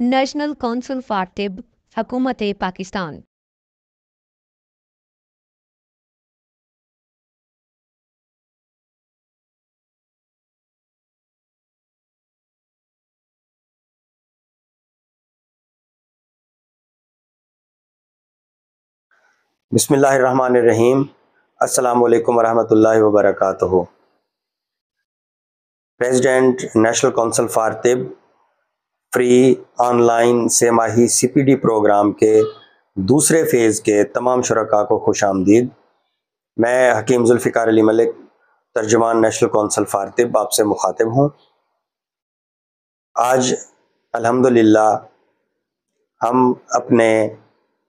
National council for तिब, हुकूमत पाकिस्तान। बिस्मिल्लाहिर्रहमानिर्रहीम। अस्सलामुअलैकुम वरहमतुल्लाहि वबरकातुहू। प्रेसिडेंट नेशनल काउंसिल फॉर तिब फ्री ऑनलाइन सेमाही CPD प्रोग्राम के दूसरे फ़ेज़ के तमाम शुरका को खुश आमदीद। मैं हकीम जुल्फ़िकार अली मलिक, तर्जुमान नेशनल काउंसिल फॉर तिब, आपसे मुखातिब हूँ। आज अल्हम्दुलिल्लाह हम अपने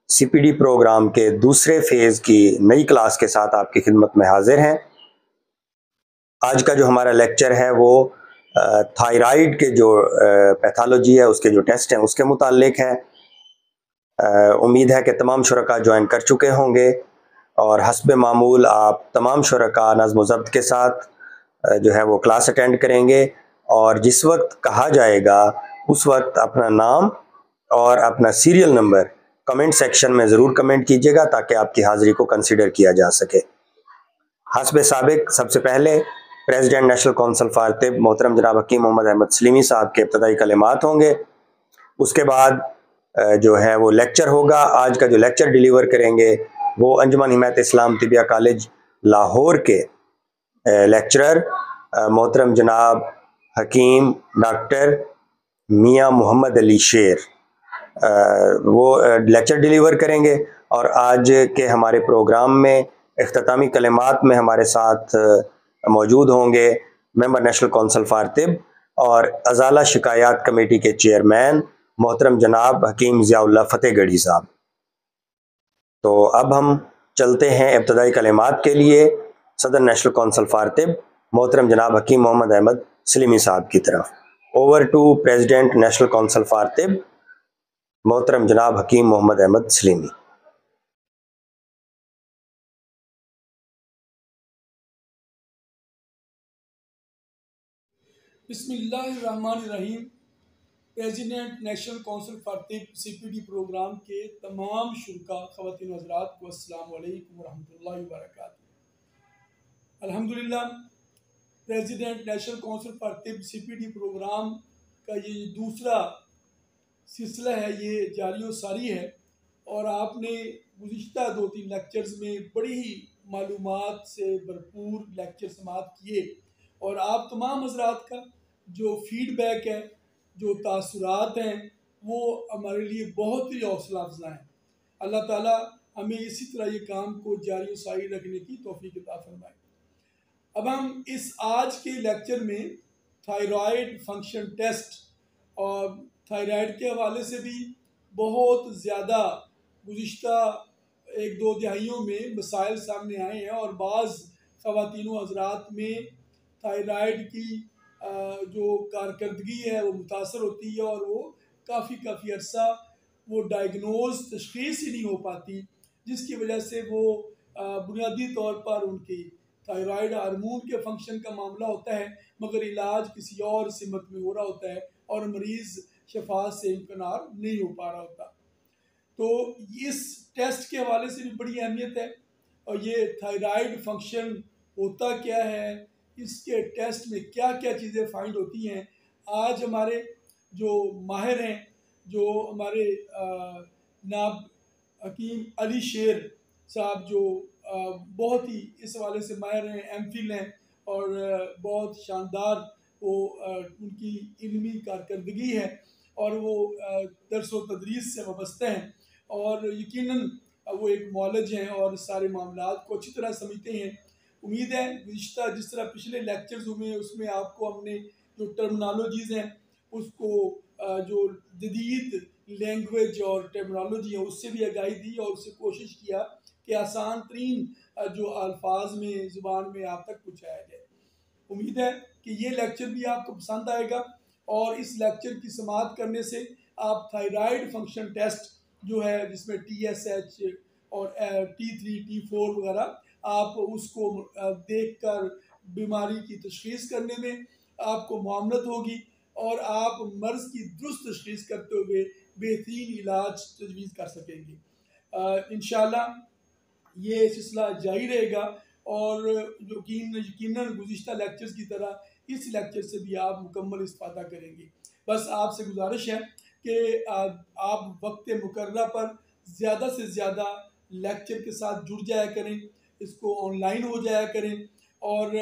CPD प्रोग्राम के दूसरे फ़ेज़ की नई क्लास के साथ आपकी खिदमत में हाजिर हैं। आज का जो हमारा लेक्चर है वो थायराइड के जो पैथोलॉजी है, उसके जो टेस्ट हैं उसके मुतालिक है। उम्मीद है कि तमाम शुरका ज्वाइन कर चुके होंगे और हस्ब मामूल आप तमाम शुरका नज़्म व ज़ब्त के साथ जो है वो क्लास अटेंड करेंगे और जिस वक्त कहा जाएगा उस वक्त अपना नाम और अपना सीरियल नंबर कमेंट सेक्शन में ज़रूर कमेंट कीजिएगा ताकि आपकी हाज़िरी को कंसिडर किया जा सके। हस्ब साबिक सबसे पहले प्रेसिडेंट नेशनल काउंसिल फॉर तिब मोहतरम जनाब हकीम मोहम्मद अहमद सलीमी साहब के इब्तदाई कलिमात होंगे। उसके बाद जो है वो लेक्चर होगा। आज का जो लेक्चर डिलीवर करेंगे वो अंजुमन हिमायत इस्लाम तिबिया कॉलेज लाहौर के लेक्चरर मोहतरम जनाब हकीम डॉक्टर मियाँ मोहम्मद अली शेर वो लेक्चर डिलीवर करेंगे। और आज के हमारे प्रोग्राम में इख्तितामी कलिमात में हमारे साथ मौजूद होंगे मेंबर नेशनल काउंसिल फॉर तिब और अजाला शिकायत कमेटी के चेयरमैन मोहतरम जनाब हकीम ज़ियाउल्लाह फतेहगढ़ी साहब। तो अब हम चलते हैं इब्तदाई कलिमात के लिए सदर नेशनल काउंसिल फॉर तिब मोहतरम जनाब हकीम मोहम्मद अहमद सलीमी साहब की तरफ। Over to president national council for तिब मोहतरम जनाब हकीम मोहम्मद अहमद सलीमी। बिस्मिल्लाहिर्रहमानिर्रहीम। प्रेसिडेंट नेशनल काउंसिल फॉर तिब CPD प्रोग्राम के तमाम शुरका ख़वातीन व हज़रात को अस्सलाम वालेकुम रहमतुल्लाहि व बरकातुहू। अल्हम्दुलिल्लाह, प्रेसिडेंट नेशनल काउंसिल फॉर तिब CPD प्रोग्राम का ये दूसरा सिलसिला है, ये जारी व सारी है और आपने गुज़िश्ता 2-3 लेक्चर्स में बड़ी ही मालूमात से भरपूर लेक्चर समाअत किए और आप तमाम हज़रात का जो फीडबैक है, जो तासुरात हैं, वो हमारे लिए बहुत ही हौसला अफजा हैं। अल्लाह ताला हमें इसी तरह ये काम को जारी व सारी रखने की तौफीक अता फरमाए। अब हम इस आज के लेक्चर में थायराइड फंक्शन टेस्ट और थायराइड के हवाले से भी बहुत ज़्यादा गुज़िश्ता 1-2 दिहाइयों में मसाइल सामने आए हैं और बाज़ ख़वातीन व हज़रात में थायराइड की जो कारकर्दगी है वो मुतासर होती है और वो काफ़ी अरसा वो डायग्नोज तशख़ीस ही नहीं हो पाती, जिसकी वजह से वो बुनियादी तौर पर उनकी थायराइड हार्मोन के फंक्शन का मामला होता है मगर इलाज किसी और सिमत में हो रहा होता है और मरीज़ शफा से इम्कनार नहीं हो पा रहा होता। तो इस टेस्ट के हवाले से भी बड़ी अहमियत है और ये थायराइड फंक्शन होता क्या है, इसके टेस्ट में क्या क्या चीज़ें फाइंड होती हैं, आज हमारे जो माहिर हैं, जो हमारे नाब हकीम अली शेर साहब जो बहुत ही इस हवाले से माहिर हैं, MPhil हैं और बहुत शानदार वो उनकी इल्मी कारकर्दगी है और वो दर्स व तदरीस से वाबस्ते हैं और यकीनन वो एक मौलज हैं और सारे मामलात को अच्छी तरह समझते हैं। उम्मीद है गुज़िश्ता जिस तरह पिछले लेक्चर्स हुए उसमें आपको हमने जो टर्मिनोलॉजीज़ हैं उसको जो जदीद लैंग्वेज और टर्मिनोलॉजी है उससे भी आगाही दी और उससे कोशिश किया कि आसान तरीन जो अल्फाज में ज़ुबान में आप तक पहुँचाया जाए। उम्मीद है कि ये लेक्चर भी आपको पसंद आएगा और इस लेक्चर की समाअत करने से आप थायराइड फंक्शन टेस्ट जो है जिसमें TSH और T3 T4 वगैरह आप उसको देख कर बीमारी की तशख़ीस करने में आपको मामलत होगी और आप मर्ज़ की दुरुस्त तशख़ीस करते हुए बेहतरीन इलाज तजवीज़ कर सकेंगे। इंशाअल्लाह ये सिलसिला जारी रहेगा और यकीनन गुज़िश्ता लेक्चर्स की तरह इस लेक्चर से भी आप मुकम्मल इस्तेफ़ादा करेंगे। बस आपसे गुजारिश है कि आप वक्त मुकर्रर पर ज़्यादा से ज़्यादा लेक्चर के साथ जुड़ जाया करें, इसको ऑनलाइन हो जाया करें और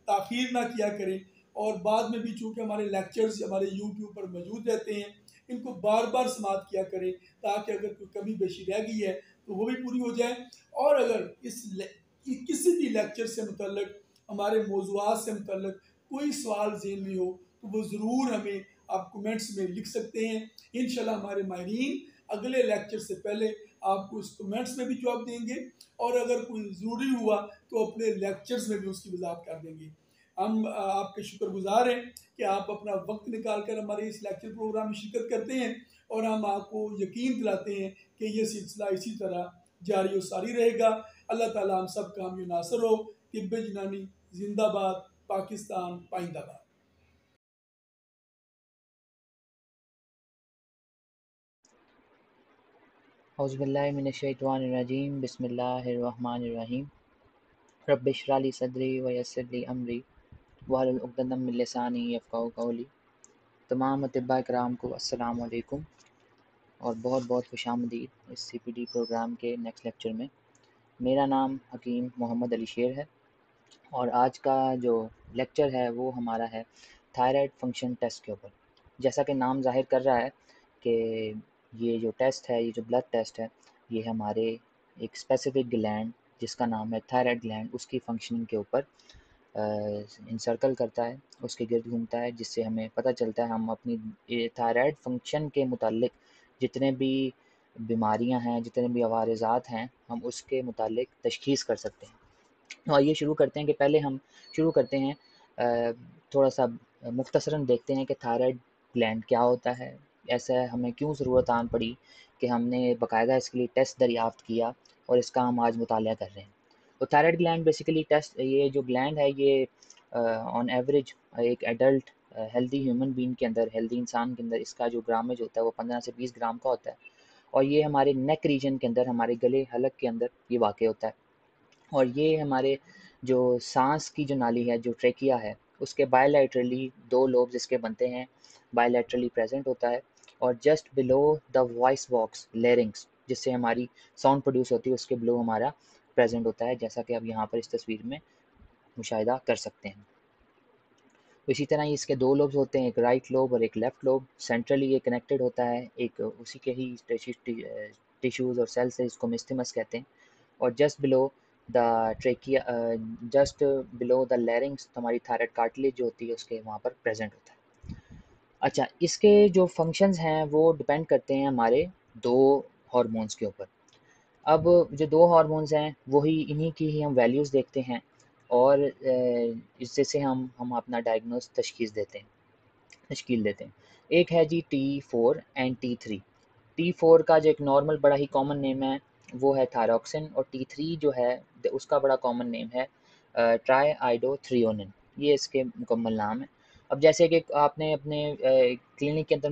ताख़ीर ना किया करें। और बाद में भी चूँकि हमारे लेक्चर्स हमारे यूट्यूब पर मौजूद रहते हैं, इनको बार बार समाअत किया करें ताकि अगर कोई कमी बेशी रह गई है तो वो भी पूरी हो जाए। और अगर किसी भी लेक्चर से मुतल्लिक हमारे मौज़ूआत से मुतल्लिक कोई सवाल ज़हन में हो तो वो ज़रूर हमें आप कमेंट्स में लिख सकते हैं। इंशाल्लाह हमारे माहिरीन अगले लेक्चर से पहले आपको इस कमेंट्स में भी जवाब देंगे और अगर कोई ज़रूरी हुआ तो अपने लेक्चर्स में भी उसकी वजाहत कर देंगे। हम आपके शुक्रगुजार हैं कि आप अपना वक्त निकाल कर हमारे इस लेक्चर प्रोग्राम में शिरकत करते हैं और हम आपको यकीन दिलाते हैं कि ये सिलसिला इसी तरह जारी और सारी रहेगा। अल्लाह ताला हम सब काम नासर हो। तिब्बे जिनानी जिंदाबाद, पाकिस्तान पाइंदाबाद। औज़ुबिल्लाहिमिनश्शैतानिर्रजीम बिस्मिल्लाहिर्रहमानिर्रहीम रब्बिश्रह ली सदरी व यस्सिर ली अमरी वहलुल उक़दतम मिन लिसानी यफ़क़हू क़ौली। तमाम अतिब्बा इकराम को अस्सलाम वालेकुम और बहुत बहुत खुशामदीद इस CPD प्रोग्राम के नेक्स्ट लेक्चर में। मेरा नाम हकीम मोहम्मद अली शेर है और आज का जो लेक्चर है वो हमारा है थायराइड फंक्शन टेस्ट के ऊपर। जैसा कि नाम ज़ाहिर कर रहा है कि ये जो टेस्ट है, ये जो ब्लड टेस्ट है, ये हमारे एक स्पेसिफिक ग्लैंड जिसका नाम है थायराइड ग्लैंड, उसकी फंक्शनिंग के ऊपर इंसर्कल करता है, उसके गिर्द घूमता है, जिससे हमें पता चलता है हम अपनी थायराइड फंक्शन के मुतालिक जितने भी बीमारियां हैं, जितने भी अवारज़ात हैं, हम उसके मुतालिक तशख़ीस कर सकते हैं। तो आइए शुरू करते हैं कि पहले हम शुरू करते हैं थोड़ा सा मुख्तसरन देखते हैं कि थायराइड ग्लैंड क्या होता है, ऐसा हमें क्यों ज़रूरत आन पड़ी कि हमने बाकायदा इसके लिए टेस्ट दरियाफ़्त किया और इसका हम आज मुताला कर रहे हैं। तो थायराइड ग्लैंड बेसिकली टेस्ट, ये जो ग्लैंड है ये ऑन एवरेज एक एडल्ट हेल्दी ह्यूमन बीइंग के अंदर, हेल्दी इंसान के अंदर इसका जो ग्रामेज होता है वो 15 से 20 ग्राम का होता है और ये हमारे नेक रीजन के अंदर, हमारे गले हलक के अंदर ये वाक़ होता है। और ये हमारे जो सांस की जो नाली है, जो ट्रेकिया है, उसके बायलैटरली 2 लोब्स इसके बनते हैं, बायलैटरली प्रेजेंट होता है और just below the voice box larynx, जिससे हमारी साउंड प्रोड्यूस होती है, उसके बिलो हमारा प्रेजेंट होता है, जैसा कि आप यहाँ पर इस तस्वीर में मुशाहिदा कर सकते हैं। इसी तरह इसके 2 लोब्स होते हैं, एक राइट लोब और एक लेफ़्ट लोब। सेंट्रली ये कनेक्टेड होता है एक उसी के ही टिश्यूज़ और सेल्स से, इसको मिस्थिमस कहते हैं। और just below the trachea, just below the larynx, हमारी थायराइड कार्टिलेज जो होती है उसके वहाँ पर प्रेजेंट होता है। अच्छा, इसके जो फंक्शंस हैं वो डिपेंड करते हैं हमारे 2 हार्मोन्स के ऊपर। अब जो 2 हार्मोन्स हैं वही, इन्हीं की ही हम वैल्यूज़ देखते हैं और इससे से हम अपना डायग्नोस तशख़ीस देते हैं, तश्कील देते हैं। एक है जी T4 एंड T3। T4 का जो एक नॉर्मल बड़ा ही कॉमन नेम है वो है थायरॉक्सिन और T3 जो है उसका बड़ा कॉमन नेम है ट्राईआइडोथ्रियोनिन। ये इसके मुकम्मल नाम है। अब जैसे कि आपने अपने क्लिनिक के अंदर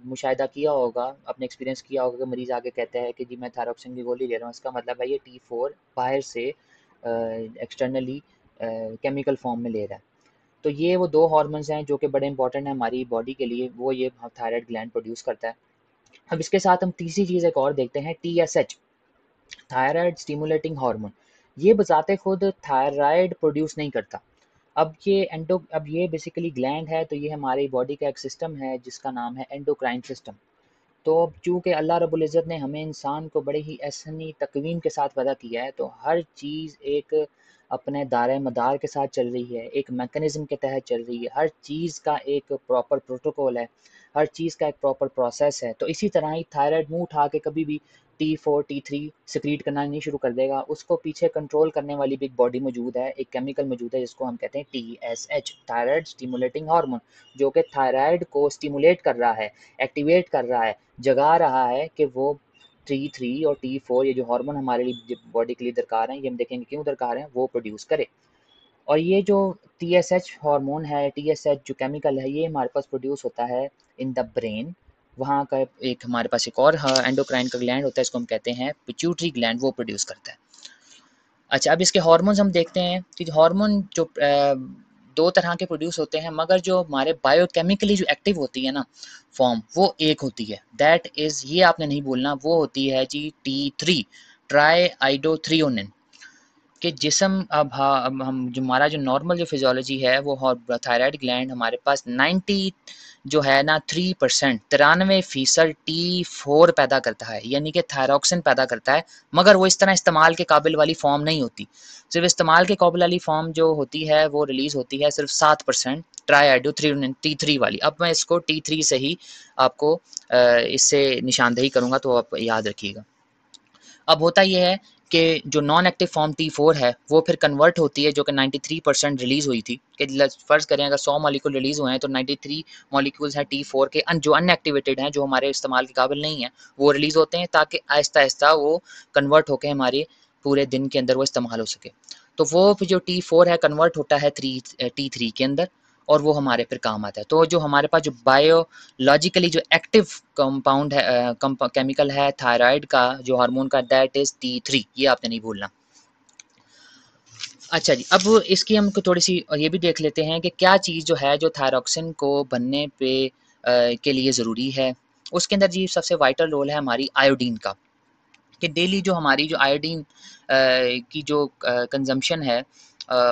मुशाहिदा किया होगा, अपने एक्सपीरियंस किया होगा कि मरीज़ आके कहता है कि जी मैं थायरॉक्सिन की गोली ले रहा हूँ, इसका मतलब है ये T4 बाहर से एक्सटर्नली केमिकल फॉर्म में ले रहा है। तो ये वो 2 हार्मोन्स हैं जो कि बड़े इंपॉर्टेंट हैं हमारी बॉडी के लिए, वो ये थायराइड ग्लैंड प्रोड्यूस करता है। अब इसके साथ हम तीसरी चीज़ एक और देखते हैं, TSH, थायराइड स्टिमुलेटिंग हार्मोन। ये बजाते खुद थायराइड प्रोड्यूस नहीं करता। अब ये बेसिकली ग्लैंड है, तो ये हमारी बॉडी का एक सिस्टम है जिसका नाम है एंडोक्राइन सिस्टम। तो चूँकि अल्लाह रब्बुल इज़्ज़त ने हमें इंसान को बड़े ही एहसनी तकवीम के साथ पैदा किया है, तो हर चीज़ एक अपने दायरे-मदार के साथ चल रही है, एक मैकेनिज़्म के तहत चल रही है, हर चीज़ का एक प्रॉपर प्रोटोकॉल है, हर चीज़ का एक प्रॉपर प्रोसेस है। तो इसी तरह ही थायराइड मुँह उठा के कभी भी T4, T3 सिक्रीट करना नहीं शुरू कर देगा, उसको पीछे कंट्रोल करने वाली भी एक बॉडी मौजूद है, एक केमिकल मौजूद है जिसको हम कहते हैं TSH, थायराइड स्टिमुलेटिंग हार्मोन, जो कि थायराइड को स्टिमुलेट कर रहा है, एक्टिवेट कर रहा है, जगा रहा है कि वो T3 और T4 ये जो हार्मोन हमारे लिए बॉडी के लिए दरकार हैं, ये हम देखेंगे क्यों दरकार हैं, वो प्रोड्यूस करे। और ये जो TSH हार्मोन है, TSH जो केमिकल है, ये हमारे पास प्रोड्यूस होता है इन द ब्रेन। वहाँ का एक हमारे पास एक और एंडोक्राइन का ग्लैंड होता है, इसको हम कहते हैं पिट्यूटरी ग्लैंड, वो प्रोड्यूस करता है। अच्छा, अब इसके हार्मोन्स हम देखते हैं कि हार्मोन जो दो तरह के प्रोड्यूस होते हैं, मगर जो हमारे बायोकेमिकली जो एक्टिव होती है ना फॉर्म, वो एक होती है, दैट इज़, ये आपने नहीं बोलना, वो होती है जी T3 ट्राई आइडोथ्रियोनिन। कि जिस्म अब हम जो हमारा जो नॉर्मल जो फिजियोलॉजी है वो थायराइड ग्लैंड हमारे पास 90 जो है ना 3% 93% T4 पैदा करता है, यानी कि थायरॉक्सिन पैदा करता है, मगर वो इस तरह इस्तेमाल के काबिल वाली फॉर्म नहीं होती। सिर्फ इस्तेमाल के काबिल वाली फॉर्म जो होती है वो रिलीज़ होती है सिर्फ 7% ट्राईआइडोथ्रियोनिन T3 वाली। अब मैं इसको T3 से ही आपको इससे निशानदेही करूँगा, तो आप याद रखिएगा। अब होता ये है कि जो नॉन एक्टिव फॉर्म T4 है वो फिर कन्वर्ट होती है, जो कि 93% रिलीज़ हुई थी, कि फ़र्ज़ करें अगर 100 मॉलिक्यूल रिलीज़ हुए हैं तो 93 मॉलिक्यूल्स हैं T4 के जो अनएक्टिवेटेड हैं, जो हमारे इस्तेमाल के काबिल नहीं हैं, वो रिलीज़ होते हैं, ताकि आहिस्ता आहिस्ता वो कन्वर्ट होकर हमारे पूरे दिन के अंदर वो इस्तेमाल हो सके। तो वो फिर जो T4 है कन्वर्ट होता है T3 के अंदर, और वो हमारे फिर काम आता है। तो जो हमारे पास जो बायोलॉजिकली जो एक्टिव कंपाउंड है, केमिकल है थायराइड का जो हार्मोन का, दैट इज़ T3, ये आपने नहीं भूलना। अच्छा जी, अब इसकी हम थोड़ी सी ये भी देख लेते हैं कि क्या चीज़ जो है जो थायरॉक्सिन को बनने पे के लिए ज़रूरी है। उसके अंदर जी सबसे वाइटल रोल है हमारी आयोडीन का, कि डेली जो हमारी जो आयोडीन की जो कंजम्पशन है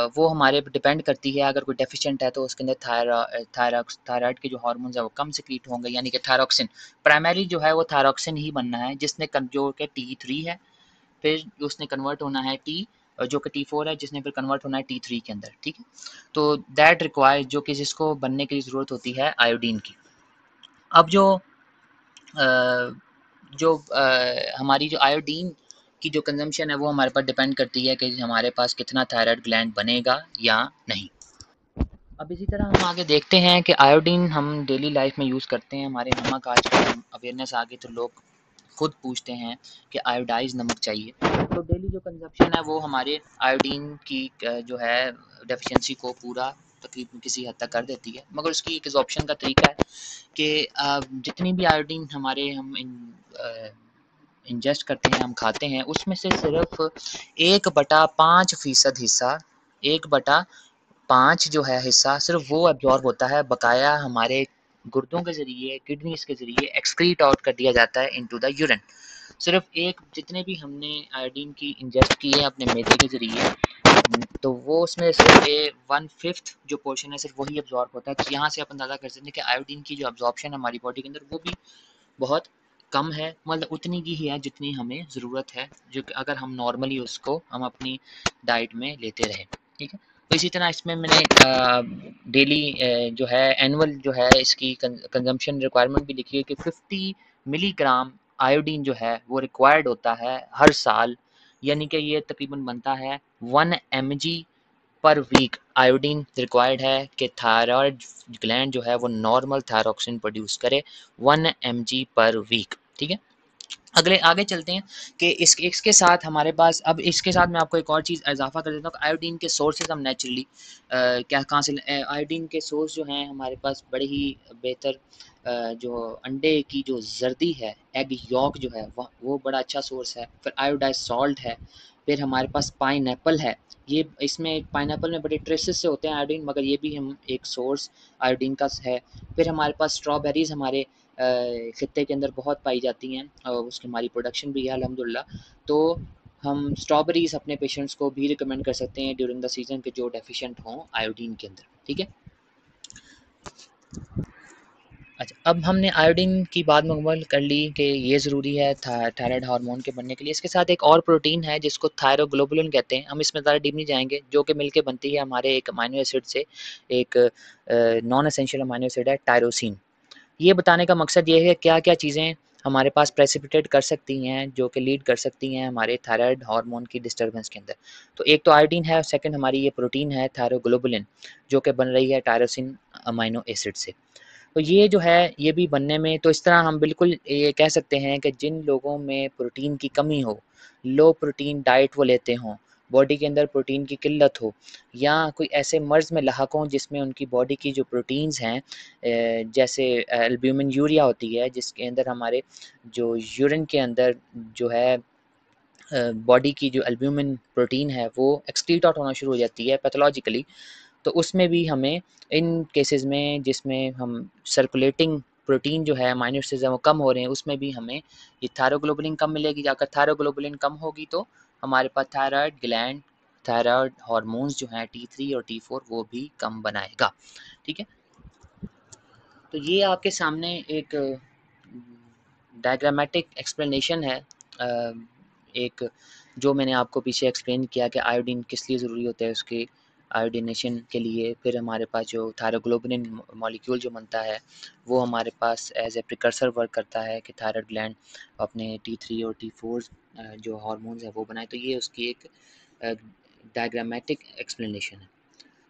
वो हमारे पे डिपेंड करती है। अगर कोई डेफिशिएंट है तो उसके अंदर थायराइड के जो हार्मोन्स है वो कम सिक्रीट होंगे, यानी कि थायरॉक्सिन प्राइमरी जो है वो थायरॉक्सिन ही बनना है, जिसने जो कि T3 है, फिर उसने कन्वर्ट होना है जो कि T4 है, जिसने फिर कन्वर्ट होना है T3 के अंदर, ठीक है। तो दैट रिक्वायर जो कि जिसको बनने की ज़रूरत होती है आयोडीन की। अब हमारी जो आयोडीन की जो कंजम्पशन है वो हमारे पर डिपेंड करती है कि हमारे पास कितना थायराइड ग्लैंड बनेगा या नहीं। अब इसी तरह हम आगे देखते हैं कि आयोडीन हम डेली लाइफ में यूज़ करते हैं। हमारे नमक आजकल अवेयरनेस आ गई तो लोग खुद पूछते हैं कि आयोडाइज नमक चाहिए। तो डेली जो कंजप्शन है वो हमारे आयोडीन की जो है डेफिशिएंसी को पूरा तकरीबन किसी हद तक कर देती है, मगर उसकी एक एब्जॉर्प्शन का तरीका है कि जितनी भी आयोडीन हम इंजेस्ट करते हैं, हम खाते हैं, उसमें से सिर्फ 1/5% हिस्सा 1/5 जो है हिस्सा सिर्फ वो एब्जॉर्ब होता है, बकाया हमारे गुर्दों के ज़रिए, किडनीज के ज़रिए एक्सक्रीट आउट कर दिया जाता है इनटू द यूरिन। सिर्फ एक जितने भी हमने आयोडीन की इंजेस्ट की है अपने मैदे के ज़रिए, तो वो उसमें सिर्फ 1/5 जो पोर्शन है सिर्फ वही एब्जॉर्ब होता है। तो यहाँ से आप अंदाज़ा कर सकते हैं कि आयोडीन की जो एब्जॉर्प्शन है हमारी बॉडी के अंदर वो भी बहुत कम है, मतलब उतनी की ही है जितनी हमें ज़रूरत है, जो कि अगर हम नॉर्मली उसको हम अपनी डाइट में लेते रहें, ठीक है। तो इसी तरह इसमें मैंने डेली जो है एनुअल जो है इसकी कंजम्पशन रिक्वायरमेंट भी लिखी है कि 50 मिलीग्राम आयोडीन जो है वो रिक्वायर्ड होता है हर साल, यानी कि ये तकरीबन बनता है 1 mg पर वीक आयोडीन रिक्वायर्ड है कि थायराइड ग्लैंड जो है वो नॉर्मल थायरॉक्सिन प्रोड्यूस करे 1 mg पर वीक, ठीक है। आगे चलते हैं कि इसके साथ हमारे पास, अब इसके साथ मैं आपको एक और चीज़ इजाफा कर देता हूँ कि आयोडीन के सोर्सेज हम नेचुरली क्या कहाँ से आयोडीन के सोर्स जो हैं हमारे पास बड़े ही बेहतर, जो अंडे की जो जर्दी है, एग यॉक जो है वो बड़ा अच्छा सोर्स है। फिर आयोडाइज सॉल्ट है, फिर हमारे पास पाइनएप्पल है, ये इसमें पाइनएप्पल में बड़े ट्रेसेस से होते हैं आयोडीन, मगर ये भी हम एक सोर्स आयोडीन का है। फिर हमारे पास स्ट्रॉबेरीज़ हमारे खित्ते के अंदर बहुत पाई जाती हैं और उसकी हमारी प्रोडक्शन भी है अल्हम्दुलिल्लाह। तो हम स्ट्रॉबेरीज़ अपने पेशेंट्स को भी रिकमेंड कर सकते हैं ड्यूरिंग द सीज़न के जो डेफिशिएंट हों आयोडीन के अंदर, ठीक है। अच्छा, अब हमने आयोडीन की बात मुकम्मल कर ली कि ये ज़रूरी है थायराइड हार्मोन के बनने के लिए। इसके साथ एक और प्रोटीन है जिसको थायरोग्लोबुलिन कहते हैं, हम इसमें ज़्यादा डीप नहीं जाएंगे, जो कि मिलके बनती है हमारे एक अमाइनो एसिड से, एक नॉन एसेंशियल अमाइनो एसिड है टायरोसिन। ये बताने का मकसद ये है क्या क्या चीज़ें हमारे पास प्रेसिपिटेट कर सकती हैं, जो कि लीड कर सकती हैं हमारे थायराइड हार्मोन की डिस्टर्बेंस के अंदर। तो एक तो आयोडीन है, सेकंड हमारी ये प्रोटीन है थायरोग्लोबुलिन, जो कि बन रही है टायरोसिन अमाइनो एसिड से। तो ये जो है ये भी बनने में, तो इस तरह हम बिल्कुल ये कह सकते हैं कि जिन लोगों में प्रोटीन की कमी हो, लो प्रोटीन डाइट वो लेते हों, बॉडी के अंदर प्रोटीन की किल्लत हो या कोई ऐसे मर्ज़ में लाहक हों जिसमें उनकी बॉडी की जो प्रोटीन्स हैं जैसे एल्ब्यूमिन यूरिया होती है जिसके अंदर हमारे जो यूरिन के अंदर जो है बॉडी की जो एल्ब्यूमिन प्रोटीन है वो एक्सक्रीट आउट होना शुरू हो जाती है पैथोलॉजिकली, तो उसमें भी हमें इन केसेस में जिसमें हम सर्कुलेटिंग प्रोटीन जो है अमाइनो एसिड्स हैं वो कम हो रहे हैं, उसमें भी हमें ये थायरोग्लोबुलिन कम मिलेगी। अगर थायरोग्लोबुलिन कम होगी तो हमारे पास थायराइड ग्लैंड, थायराइड हार्मोन्स जो हैं T3 और T4 वो भी कम बनाएगा। ठीक है, तो ये आपके सामने एक डायग्रामेटिक एक्सप्लेनेशन है, एक जो मैंने आपको पीछे एक्सप्लेन किया कि आयोडीन किस लिए ज़रूरी होता है, उसके आयोडीनेशन के लिए। फिर हमारे पास जो थायरोग्लोबुलिन मॉलिक्यूल जो बनता है वो हमारे पास एज ए प्रिकर्सर वर्क करता है कि थायराइड ग्लैंड अपने T3 और T4 जो हार्मोन्स है वो बनाए। तो ये उसकी एक डायग्रामेटिक एक्सप्लेनेशन है।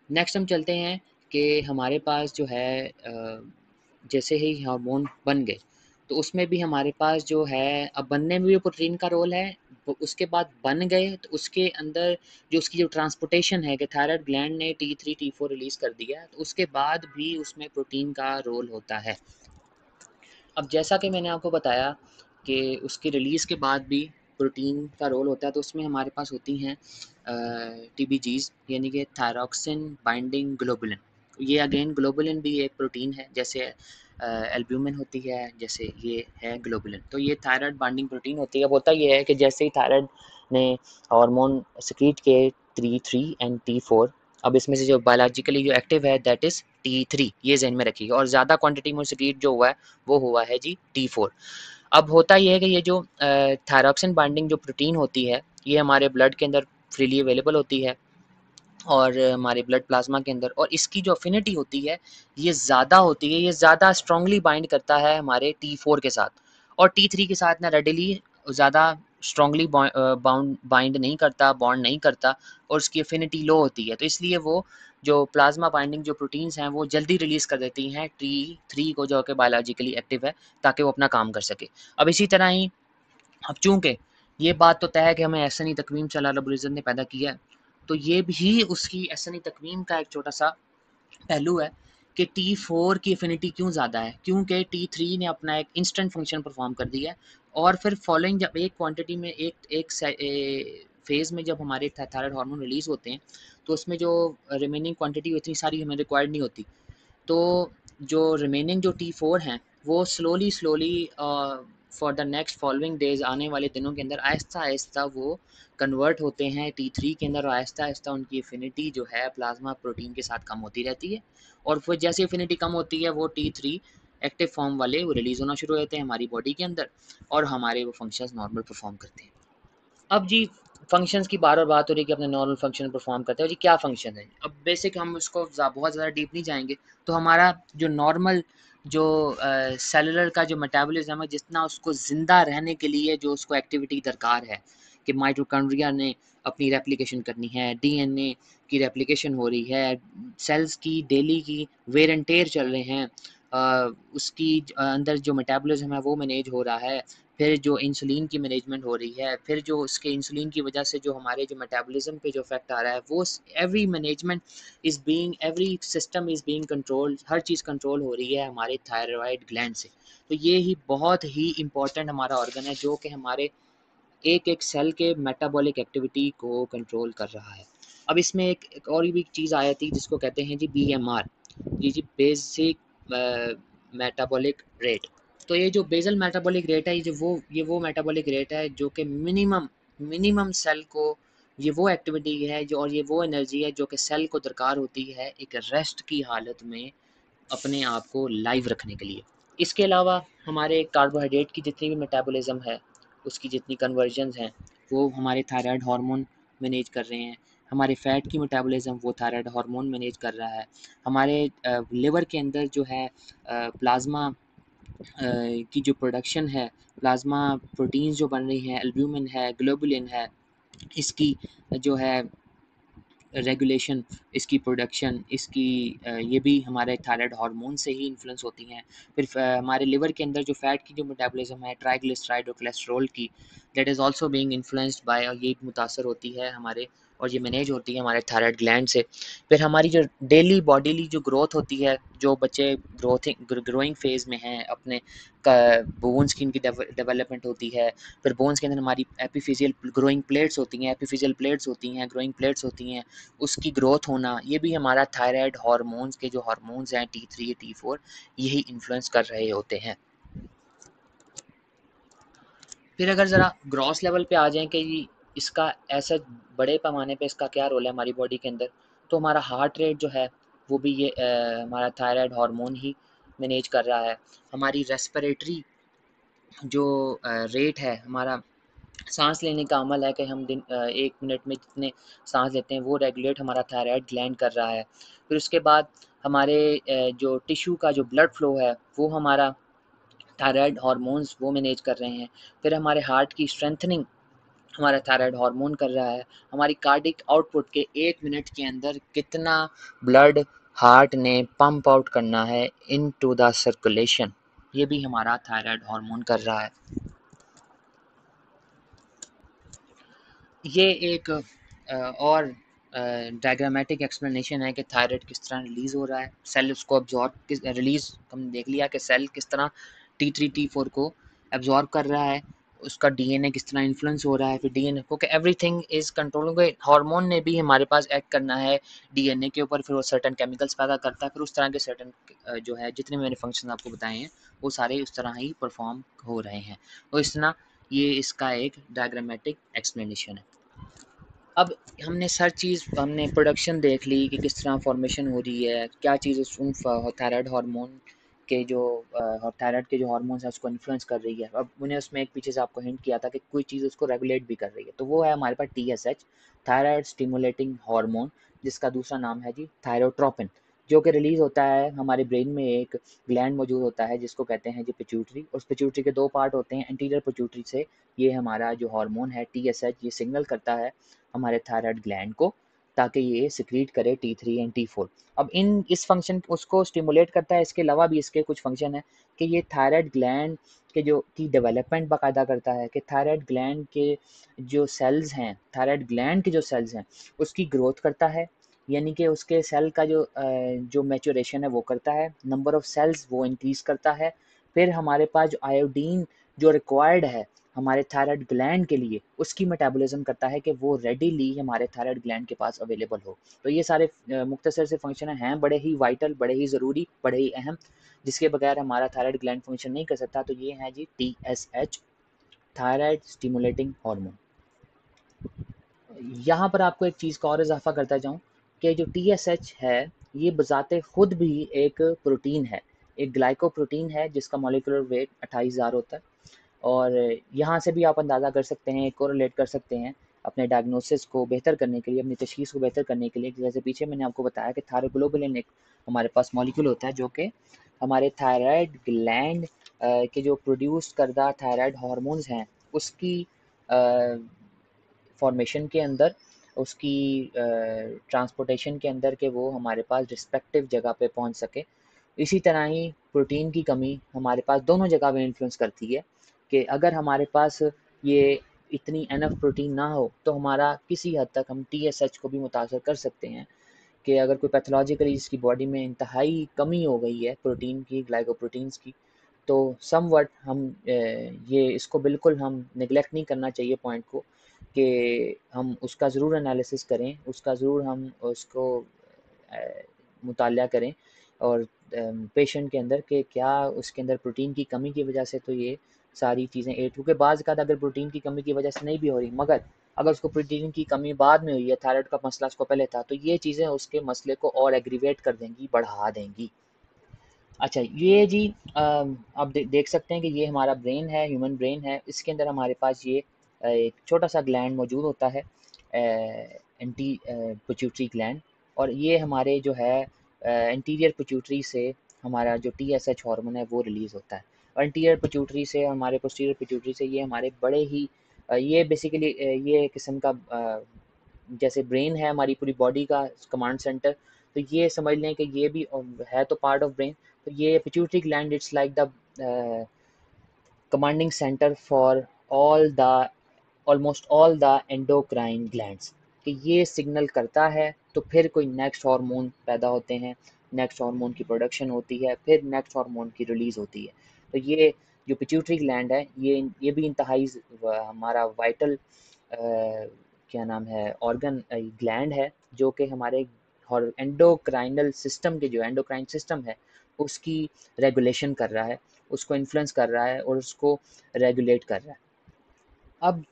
नेक्स्ट हम चलते हैं कि हमारे पास जो है जैसे ही हार्मोन बन गए तो उसमें भी हमारे पास जो है अब बनने में भी प्रोटीन का रोल है, उसके बाद बन गए तो उसके अंदर जो उसकी जो ट्रांसपोर्टेशन है कि थायराइड ग्लैंड ने T3 T4 रिलीज़ कर दिया तो उसके बाद भी उसमें प्रोटीन का रोल होता है। अब जैसा कि मैंने आपको बताया कि उसकी रिलीज़ के बाद भी प्रोटीन का रोल होता है, तो उसमें हमारे पास होती हैं TBGs यानी कि थायरॉक्सिन बाइंडिंग ग्लोबुलिन। ये अगेन ग्लोबुलिन भी एक प्रोटीन है, जैसे एल्ब्यूमिन होती है, जैसे ये है ग्लोबुलिन। तो ये थायराइड बाइंडिंग प्रोटीन होती है। अब होता ये है कि जैसे ही थायराइड ने हार्मोन सिक्रीट किए T3 एंड T4, अब इसमें से जो बायोलॉजिकली जो एक्टिव है दैट इज़ T3, ये ज़हन में रखिएगा, और ज़्यादा क्वांटिटी में सिक्रीट जो हुआ है वो हुआ है जी T4। अब होता ये है कि ये जो थायरॉक्सिन बाइंडिंग जो प्रोटीन होती है ये हमारे ब्लड के अंदर फ्रीली अवेलेबल होती है और हमारे ब्लड प्लाज्मा के अंदर, और इसकी जो अफिनिटी होती है ये ज़्यादा होती है, ये ज़्यादा स्ट्रांगली बाइंड करता है हमारे T4 के साथ, और T3 के साथ ना रेडिली ज़्यादा स्ट्रांगली बाइंड नहीं करता, बॉन्ड नहीं करता, और उसकी अफिनिटी लो होती है। तो इसलिए वो जो प्लाज्मा बाइंडिंग जो प्रोटीन्स हैं वो जल्दी रिलीज़ कर देती हैं T3 को, जो कि बायोलॉजिकली एक्टिव है, ताकि वो अपना काम कर सके। अब इसी तरह ही अब चूँकि ये बात तो तय है कि हमें एहसानी तकवीम से अल्लाह रब्बुल इज़्ज़त ने पैदा किया है, तो ये भी उसकी एहसानी तकवीम का एक छोटा-सा पहलू है कि T4 की एफिनिटी क्यों ज़्यादा है, क्योंकि T3 ने अपना एक इंस्टेंट फंक्शन परफॉर्म कर दिया है, और फिर फॉलोइंग जब एक क्वांटिटी में एक फेज़ में जब हमारे थायराइड हार्मोन रिलीज़ होते हैं तो उसमें जो रिमेनिंग क्वांटिटी इतनी सारी हमें रिक्वायर्ड नहीं होती। तो जो रिमेनिंग जो T4 हैं वो slowly for the next following days, आने वाले दिनों के अंदर आहिस्ता-आहिस्ता वो कन्वर्ट होते हैं T3 के अंदर, और आहिस्ता-आहिस्ता उनकी एफिनिटी जो है प्लाज्मा प्रोटीन के साथ कम होती रहती है, और फिर जैसे एफिनिटी कम होती है वो T3 एक्टिव फॉर्म वाले वो रिलीज़ होना शुरू हो जाते हैं हमारी बॉडी के अंदर, और हमारे वो फंक्शंस नॉर्मल परफॉर्म करते हैं। अब जी फंक्शंस की बार-बार बात हो रही है कि अपने नॉर्मल फंक्शन परफॉर्म करते हैं। जी क्या फंक्शन है? अब बेसिक हम इसको बहुत ज़्यादा डीप नहीं जाएँगे। तो हमारा जो नॉर्मल जो सेलुलर का जो मेटाबॉलिज़्म है, जितना उसको ज़िंदा रहने के लिए जो उसको एक्टिविटी दरकार है कि माइटोकॉन्ड्रिया ने अपनी रेप्लिकेशन करनी है, डीएनए की रेप्लिकेशन हो रही है, सेल्स की डेली की वेयर एंड टेयर चल रहे हैं, उसकी अंदर जो मेटाबॉलिज़्म है वो मैनेज हो रहा है, फिर जो इंसुलिन की मैनेजमेंट हो रही है, फिर जो उसके इंसुलिन की वजह से जो हमारे जो मेटाबॉलिज्म पे जो इफेक्ट आ रहा है, वो every management is being, every system is being controlled, her cheese control हो रही है हमारे थायराइड ग्लैंड से। तो ये ही बहुत ही इम्पोर्टेंट हमारा ऑर्गन है जो कि हमारे एक एक सेल के मेटाबॉलिक एक्टिविटी को कंट्रोल कर रहा है। अब इसमें एक और भी चीज़ आ जाती है जिसको कहते हैं जी BMR, जी बेसिक मेटाबॉलिक रेट। तो ये जो बेसल मेटाबॉलिक रेट है, ये वो मेटाबॉलिक रेट है जो कि मिनिमम सेल को, ये वो एक्टिविटी है जो, और ये वो एनर्जी है जो कि सेल को दरकार होती है एक रेस्ट की हालत में अपने आप को लाइव रखने के लिए। इसके अलावा हमारे कार्बोहाइड्रेट की जितनी भी मेटाबॉलिज्म है, उसकी जितनी कन्वर्जन्स हैं वो हमारे थायराइड हार्मोन मैनेज कर रहे हैं। हमारे फ़ैट की मेटाबॉलिज्म वो थायराइड हार्मोन मैनेज कर रहा है। हमारे लिवर के अंदर जो है प्लाज्मा की जो प्रोडक्शन है, प्लाज्मा प्रोटीन्स जो बन रही हैं, एल्ब्यूमिन है, ग्लोबुलिन है, इसकी जो है रेगुलेशन, इसकी प्रोडक्शन, इसकी ये भी हमारे थायराइड हार्मोन से ही इन्फ्लुएंस होती हैं। फिर हमारे लिवर के अंदर जो फ़ैट की जो मेटाबॉलिज्म है, ट्राइग्लिसराइड और कोलेस्ट्रॉल की, that is also being influenced by, और ये मुतासर होती है हमारे और ये मैनेज होती है हमारे थायराइड ग्लैंड से। फिर हमारी जो डेली बॉडीली जो ग्रोथ होती है, जो बच्चे ग्रोइंग फेज़ में हैं, अपने बोन स्किन की डेवलपमेंट होती है। फिर बोन्स के अंदर हमारी एपिफिजियल ग्रोइंग प्लेट्स होती हैं, एपिफिजियल प्लेट्स होती हैं, ग्रोइंग प्लेट्स होती हैं, उसकी ग्रोथ होना, ये भी हमारा थायराइड हार्मोन्स के जो हार्मोन्स हैं T3 T4 यही इन्फ्लुएंस कर रहे होते हैं। फिर अगर ज़रा ग्रॉस लेवल पे आ जाएं कि इसका ऐसे बड़े पैमाने पे इसका क्या रोल है हमारी बॉडी के अंदर, तो हमारा हार्ट रेट जो है वो भी ये हमारा थायराइड हार्मोन ही मैनेज कर रहा है। हमारी रेस्पिरेटरी जो रेट है, हमारा सांस लेने का अमल है कि हम दिन 1 मिनट में जितने सांस लेते हैं वो रेगुलेट हमारा थायराइड ग्लैंड कर रहा है। फिर उसके बाद हमारे जो टिश्यू का जो ब्लड फ्लो है वो हमारा थायराइड हार्मोन्स वो मैनेज कर रहे हैं। फिर हमारे हार्ट की स्ट्रेंथनिंग हमारा थायराइड हार्मोन कर रहा है। हमारी कार्डिक आउटपुट के 1 मिनट के अंदर कितना ब्लड हार्ट ने पंप आउट करना है इनटू द सर्कुलेशन, ये भी हमारा थायराइड हार्मोन कर रहा है। ये एक और डायग्रामेटिक एक्सप्लेनेशन है कि थायराइड किस तरह रिलीज़ हो रहा है, सेल उसको अब्जॉर्ब किस रिलीज़ हमने देख लिया कि सेल किस तरह T3 T4 को अब्जॉर्ब कर रहा है, उसका डीएनए किस तरह इन्फ्लुएंस हो रहा है। फिर डीएनए क्योंकि एवरीथिंग इज़ कंट्रोल, हार्मोन ने भी हमारे पास एक्ट करना है डीएनए के ऊपर, फिर वो सर्टन केमिकल्स पैदा करता है, फिर उस तरह के सर्टन जो है जितने मैंने फंक्शन आपको बताए हैं वो सारे उस तरह ही परफॉर्म हो रहे हैं। तो इस तरह ये इसका एक डायग्रामेटिक एक्सप्लेनेशन है। अब हमने हर चीज़, हमने प्रोडक्शन देख ली कि किस तरह फॉर्मेशन हो रही है, क्या चीज़ उन थायराइड हार्मोन के जो थायराइड के जो हार्मोन्स हैं उसको इन्फ्लुएंस कर रही है। अब मैंने उसमें एक पीछे से आपको हिंट किया था कि कोई चीज़ उसको रेगुलेट भी कर रही है, तो वो है हमारे पास TSH, थायराइड स्टिमुलेटिंग हार्मोन, जिसका दूसरा नाम है जी थायरोट्रोपिन, जो कि रिलीज़ होता है हमारे ब्रेन में। एक ग्लैंड मौजूद होता है जिसको कहते हैं जी पिट्यूटरी। उस पिट्यूटरी के 2 पार्ट होते हैं। एंटीरियर पिट्यूटरी से ये हमारा जो हार्मोन है TSH ये सिग्नल करता है हमारे थायराइड ग्लैंड को, ताकि ये सिक्रीट करे T3 एंड T4। अब इस फंक्शन उसको स्टिमुलेट करता है। इसके अलावा भी इसके कुछ फंक्शन है कि ये थायराइड ग्लैंड के जो की डेवलपमेंट बाकायदा करता है, कि थायराइड ग्लैंड के जो सेल्स हैं, थायराइड ग्लैंड के जो सेल्स हैं उसकी ग्रोथ करता है, यानी कि उसके सेल का जो मैच्योरेशन है वो करता है, नंबर ऑफ सेल्स वो इंक्रीज़ करता है। फिर हमारे पास जो आयोडीन जो रिक्वायर्ड है हमारे थायराइड ग्लैंड के लिए, उसकी मेटाबॉलिज्म करता है कि वो रेडीली हमारे थायराइड ग्लैंड के पास अवेलेबल हो। तो ये सारे मुख्तसर से फंक्शन हैं बड़े ही वाइटल, बड़े ही ज़रूरी, बड़े ही अहम, जिसके बगैर हमारा थायराइड ग्लैंड फंक्शन नहीं कर सकता। तो ये है जी TSH, थायराइड स्टिमुलेटिंग हार्मोन। यहाँ पर आपको एक चीज़ का और इजाफा करता जाऊँ कि जो TSH है ये बजाते खुद भी एक प्रोटीन है, एक ग्लाइकोप्रोटीन है जिसका मॉलिक्यूलर वेट 28,000 होता है। और यहाँ से भी आप अंदाज़ा कर सकते हैं, कोरिलेट कर सकते हैं अपने डायग्नोसिस को बेहतर करने के लिए, अपनी तशख़ीस को बेहतर करने के लिए। जैसे पीछे मैंने आपको बताया कि थायरोग्लोबुलिन एक हमारे पास मॉलिक्यूल होता है जो कि हमारे थायराइड ग्लैंड के जो प्रोड्यूस करदा थायराइड हार्मोन्स हैं उसकी फॉर्मेशन के अंदर, उसकी ट्रांसपोर्टेशन के अंदर, कि वो हमारे पास रिस्पेक्टिव जगह पे पहुंच सके। इसी तरह ही प्रोटीन की कमी हमारे पास दोनों जगह पे इन्फ्लुएंस करती है कि अगर हमारे पास ये इतनी एनफ प्रोटीन ना हो तो हमारा किसी हद तक हम TSH को भी मुतासर कर सकते हैं, कि अगर कोई पैथोलॉजिकली इसकी बॉडी में इंतहाई कमी हो गई है प्रोटीन की, ग्लाइकोप्रोटीन्स की, तो समवट हम ये इसको बिल्कुल हम नेगलेक्ट नहीं करना चाहिए पॉइंट को, कि हम उसका ज़रूर एनालिसिस करें, उसका ज़रूर हम उसको मुताला करें और पेशेंट के अंदर कि क्या उसके अंदर प्रोटीन की कमी की वजह से तो ये सारी चीज़ें क्योंकि बाज़ का अगर प्रोटीन की कमी की वजह से नहीं भी हो रही, मगर अगर उसको प्रोटीन की कमी बाद में हुई है, थायराइड का मसला उसको पहले था, तो ये चीज़ें उसके मसले को और एग्रीवेट कर देंगी, बढ़ा देंगी। अच्छा ये जी आप देख सकते हैं कि ये हमारा ब्रेन है, ह्यूमन ब्रेन है। इसके अंदर हमारे पास ये एक छोटा सा ग्लैंड मौजूद होता है, एंटी पिट्यूटरी ग्लैंड, और ये हमारे जो है इंटीरियर पिट्यूटरी से हमारा जो TSH हार्मोन है वो रिलीज़ होता है, और इंटीरियर पिट्यूटरी से हमारे पोस्टीरियर पिट्यूटरी से ये हमारे बड़े ही ये बेसिकली ये किस्म का जैसे ब्रेन है हमारी पूरी बॉडी का कमांड सेंटर, तो ये समझ लें कि ये भी है तो पार्ट ऑफ ब्रेन। तो ये pituitary gland it's like the commanding centre for all the almost all the endocrine glands, कि ये सिग्नल करता है तो फिर कोई नेक्स्ट हार्मोन पैदा होते हैं, नेक्स्ट हार्मोन की प्रोडक्शन होती है, फिर नेक्स्ट हार्मोन की रिलीज़ होती है। तो ये जो पिट्यूटरी ग्लैंड है ये भी इंतहाई हमारा वाइटल क्या नाम है ऑर्गन ग्लैंड है, जो कि हमारे एंडोक्राइनल सिस्टम के जो एंडोक्राइन सिस्टम है उसकी रेगुलेशन कर रहा है, उसको इन्फ्लुएंस कर रहा है और उसको रेगुलेट कर रहा है। अब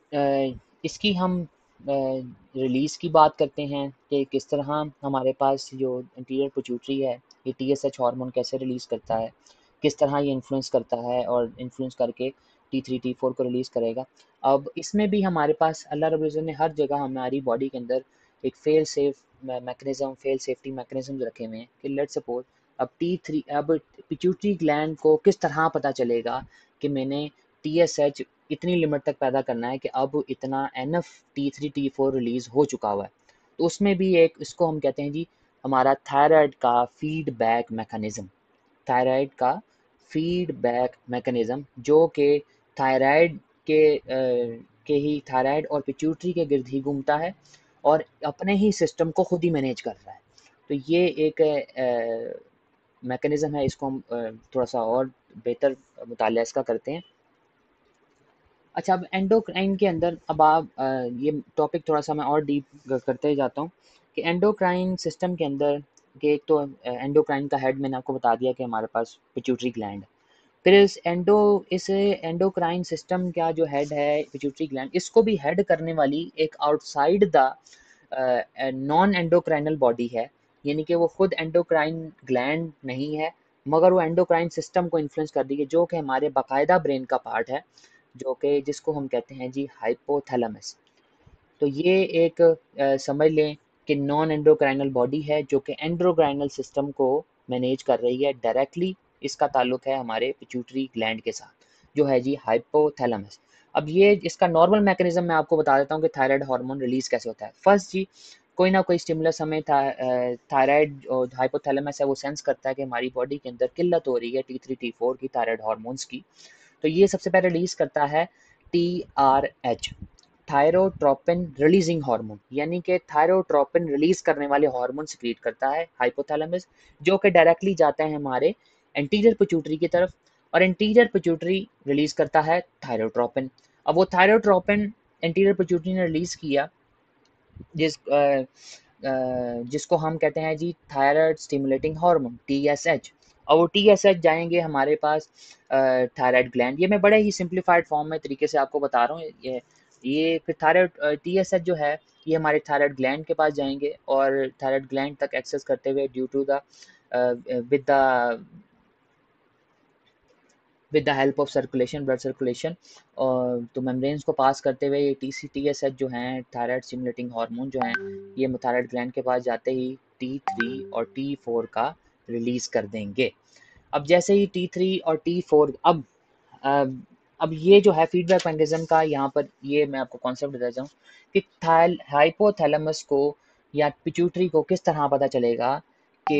इसकी हम रिलीज़ की बात करते हैं कि किस तरह हमारे पास जो इंटीरियर पिट्यूटरी है ये टीएसएच हार्मोन कैसे रिलीज़ करता है, किस तरह ये इन्फ्लुएंस करता है और इन्फ्लुएंस करके T3 T4 को रिलीज़ करेगा। अब इसमें भी हमारे पास अल्लाह रब्बुल इज़्ज़त ने हर जगह हमारी बॉडी के अंदर एक फेल सेफ्टी मैकेनिज़्म रखे हुए हैं कि लेट्स सपोज अब पिट्यूटरी ग्लैंड को किस तरह पता चलेगा कि मैंने टीएसएच इतनी लिमिट तक पैदा करना है कि अब इतना एनफ T3 T4 रिलीज़ हो चुका हुआ है। तो उसमें भी एक इसको हम कहते हैं जी हमारा थायराइड का फीडबैक मैकेनिज़्म जो कि थायराइड के थायराइड और पिट्यूटरी के गिर्द ही घूमता है और अपने ही सिस्टम को खुद ही मैनेज कर रहा है। तो ये एक मैकेनिज़्म है, इसको हम थोड़ा सा और बेहतर मुतालिया इसका करते हैं। अच्छा, अब एंडोक्राइन के अंदर अब आप ये टॉपिक थोड़ा सा मैं और डीप करते जाता हूँ कि एंडोक्राइन सिस्टम के अंदर कि एक तो एंडोक्राइन का हेड मैंने आपको बता दिया कि हमारे पास पिट्यूटरी ग्लैंड है। फिर इस एंडोक्राइन सिस्टम का जो हेड है पिट्यूटरी ग्लैंड, इसको भी हेड करने वाली एक outside the non endocrinal body है, यानी कि वो खुद एंडोक्राइन ग्लैंड नहीं है मगर वो एंडोक्राइन सिस्टम को इन्फ्लुएंस कर रही है, जो कि हमारे बाकायदा ब्रेन का पार्ट है, जो कि जिसको हम कहते हैं जी हाइपोथैलेमस। तो ये एक समझ लें कि नॉन एंडोक्राइनल बॉडी है जो कि एंडोक्राइनल सिस्टम को मैनेज कर रही है डायरेक्टली। इसका ताल्लुक है हमारे पिट्यूटरी ग्लैंड के साथ जो है जी हाइपोथैलेमस। अब ये इसका नॉर्मल मैकेनिज्म मैं आपको बता देता हूँ कि थायराइड हार्मोन रिलीज कैसे होता है। फर्स्ट जी कोई ना कोई स्टिमुलस हमें थायराइड और हाइपोथैलेमस है वो सेंस करता है कि हमारी बॉडी के अंदर किल्लत हो रही है T3 T4 की थायराइड हार्मोन्स की। तो ये सबसे पहले रिलीज करता है TRH, थायरोट्रोपिन रिलीजिंग हार्मोन, यानी कि थायरोट्रोपिन रिलीज करने वाले हार्मोन सिक्रीट करता है हाइपोथैलेमस, जो कि डायरेक्टली जाते हैं हमारे एंटीरियर पिट्यूटरी की तरफ और एंटीरियर पिट्यूटरी रिलीज करता है थायरोट्रोपिन। अब वो थायरोट्रोपिन एंटीरियर पिट्यूटरी ने रिलीज किया जिसको हम कहते हैं जी थायराइड स्टिमुलेटिंग हार्मोन TSH, और वो TSH जाएंगे हमारे पास थायराइड ग्लैंड। ये मैं बड़े ही सिंप्लीफाइड फॉर्म में तरीके से आपको बता रहा हूँ। ये फिर थायराइड TSH जो है ये हमारे थायराइड ग्लैंड के पास जाएंगे और थायराइड ग्लैंड तक एक्सेस करते हुए due to the with the help of circulation blood circulation और तो मेम्ब्रेन्स को पास करते हुए ये TSH जो हैं थायराइड स्टिमुलेटिंग हार्मोन जो हैं ये थायराइड ग्लैंड के पास जाते ही T3 और T4 का रिलीज़ कर देंगे। अब जैसे ही T3 और T4 अब ये जो है फीडबैक मैकेनिज्म का यहाँ पर ये मैं आपको कॉन्सेप्ट बताता हूँ कि हाइपोथैलेमस को या पिट्यूटरी को किस तरह पता चलेगा कि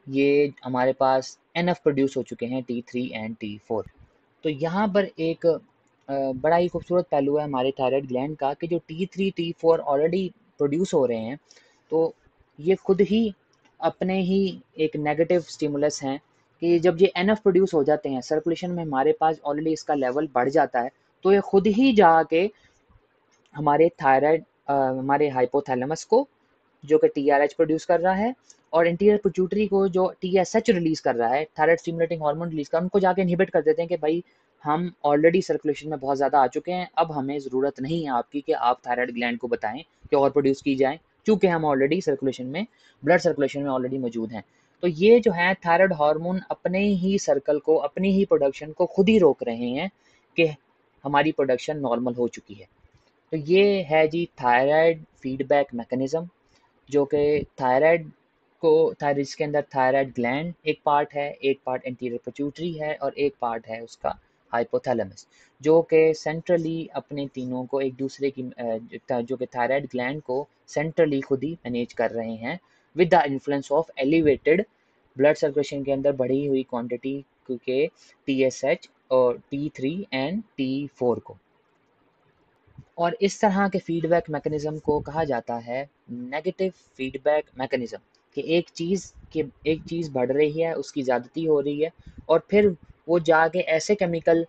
ये हमारे पास एनएफ प्रोड्यूस हो चुके हैं T3 एंड T4। तो यहाँ पर एक बड़ा ही खूबसूरत पहलू है हमारे थायराइड ग्लैंड का कि जो T3 T4 ऑलरेडी प्रोड्यूस हो रहे हैं तो ये खुद ही अपने ही एक नेगेटिव स्टिमुलस हैं कि जब ये एनएफ प्रोड्यूस हो जाते हैं सर्कुलेशन में हमारे पास ऑलरेडी इसका लेवल बढ़ जाता है तो ये खुद ही जाके हमारे हमारे हाइपोथैलेमस को जो कि TRH प्रोड्यूस कर रहा है और इंटीरियर पिट्यूटरी को जो TSH रिलीज कर रहा है थायराइड स्टिमुलेटिंग हार्मोन रिलीज कर उनको जाके इनहिबिट कर देते हैं कि भाई हम ऑलरेडी सर्कुलेशन में बहुत ज़्यादा आ चुके हैं, अब हमें ज़रूरत नहीं है आपकी कि आप थायराइड ग्लैंड को बताएं कि और प्रोड्यूस की जाए, चूँकि हम ऑलरेडी सर्कुलेशन में ब्लड सर्कुलेशन में ऑलरेडी मौजूद हैं। तो ये जो है थायराइड हार्मोन अपने ही सर्कल को अपनी ही प्रोडक्शन को खुद ही रोक रहे हैं कि हमारी प्रोडक्शन नॉर्मल हो चुकी है। तो ये है जी थायराइड फीडबैक मैकेनिज्म जो कि थायराइड इसके अंदर थायराइड ग्लैंड एक पार्ट है, एक पार्ट एंटीरियर पिट्यूटरी है और एक पार्ट है उसका हाइपोथैलेमस, जो कि सेंट्रली अपने तीनों को एक दूसरे की जो कि थायराइड ग्लैंड को सेंट्रली खुद ही मैनेज कर रहे हैं with the influence of elevated blood circulation के अंदर बढ़ी हुई क्वांटिटी के TSH और T3 एंड T4 को। और इस तरह के फीडबैक मैकेनिज़्म को कहा जाता है नेगेटिव फीडबैक मैकेनिज़्म, कि एक चीज़ बढ़ रही है, उसकी ज़्यादती हो रही है और फिर वो जाके ऐसे केमिकल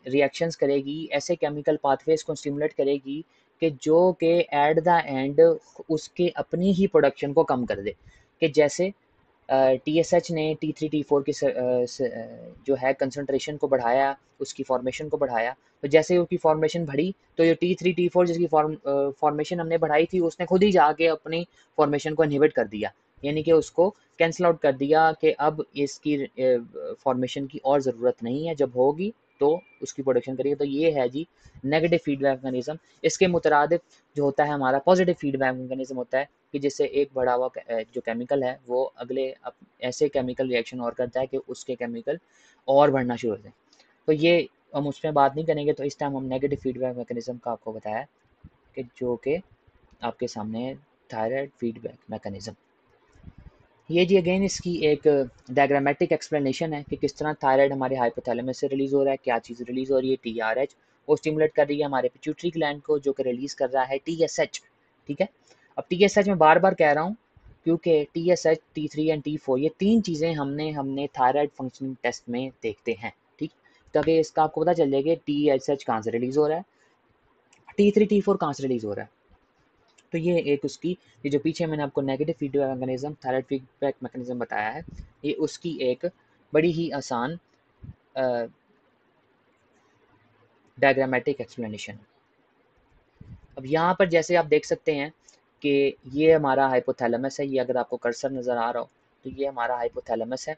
रिएक्शंस करेगी, ऐसे केमिकल पाथवेज़ को स्टिमुलेट करेगी कि जो कि एट द एंड उसके अपनी ही प्रोडक्शन को कम कर दे। कि जैसे TSH ने T3 T4 की जो है कंसंट्रेशन को बढ़ाया, उसकी फॉर्मेशन को बढ़ाया, तो जैसे ही उसकी फॉर्मेशन बढ़ी तो ये T3 T4 जिसकी फॉर्मेशन हमने बढ़ाई थी उसने खुद ही जाके अपनी फॉर्मेशन को इनहिबिट कर दिया, यानी कि उसको कैंसिल आउट कर दिया कि अब इसकी फॉर्मेशन की और ज़रूरत नहीं है, जब होगी तो उसकी प्रोडक्शन करेगी। तो ये है जी नेगेटिव फीडबैक मैकेनिज़्म। इसके मुतरादिफ जो होता है हमारा पॉजिटिव फीडबैक मैकेनिज़्म होता है कि जिससे एक बढ़ा हुआ जो केमिकल है वो अगले ऐसे केमिकल रिएक्शन और करता है कि उसके केमिकल और बढ़ना शुरू हो जाए। तो ये हम उस पर बात नहीं करेंगे, तो इस टाइम हम नेगेटिव फीडबैक मैकेनिज़्म का आपको बताया कि जो कि आपके सामने है थायराइड फीडबैक मैकेनिज़्म। ये जी अगेन इसकी एक डायग्रामेटिक एक्सप्लेनेशन है कि किस तरह थायराइड हमारे हाइपोथैलेमस से रिलीज़ हो रहा है, क्या चीज़ रिलीज़ हो रही है, TRH वो स्टिमुलेट कर रही है हमारे पिट्यूटरी ग्लैंड को, जो कि रिलीज़ कर रहा है TSH। ठीक है, अब TSH मैं बार बार कह रहा हूँ क्योंकि TSH, T3 एंड T4 ये तीन चीज़ें हमने थायराइड फंक्शनिंग टेस्ट में देखते हैं। ठीक, ताकि इसका आपको पता चल जाए कि TSH कहाँ से रिलीज़ हो रहा है, T3 T4 कहाँ से रिलीज़ हो रहा है। तो ये एक उसकी, ये जो पीछे मैंने आपको negative feedback mechanism, thyroid feedback mechanism बताया है, ये उसकी एक बड़ी ही आसान डायग्रामेटिक एक्सप्लेनेशन। अब यहाँ पर जैसे आप देख सकते हैं कि ये हमारा हाइपोथैलेमस है, ये अगर आपको कर्सर नज़र आ रहा हो तो ये हमारा हाइपोथैलेमस है।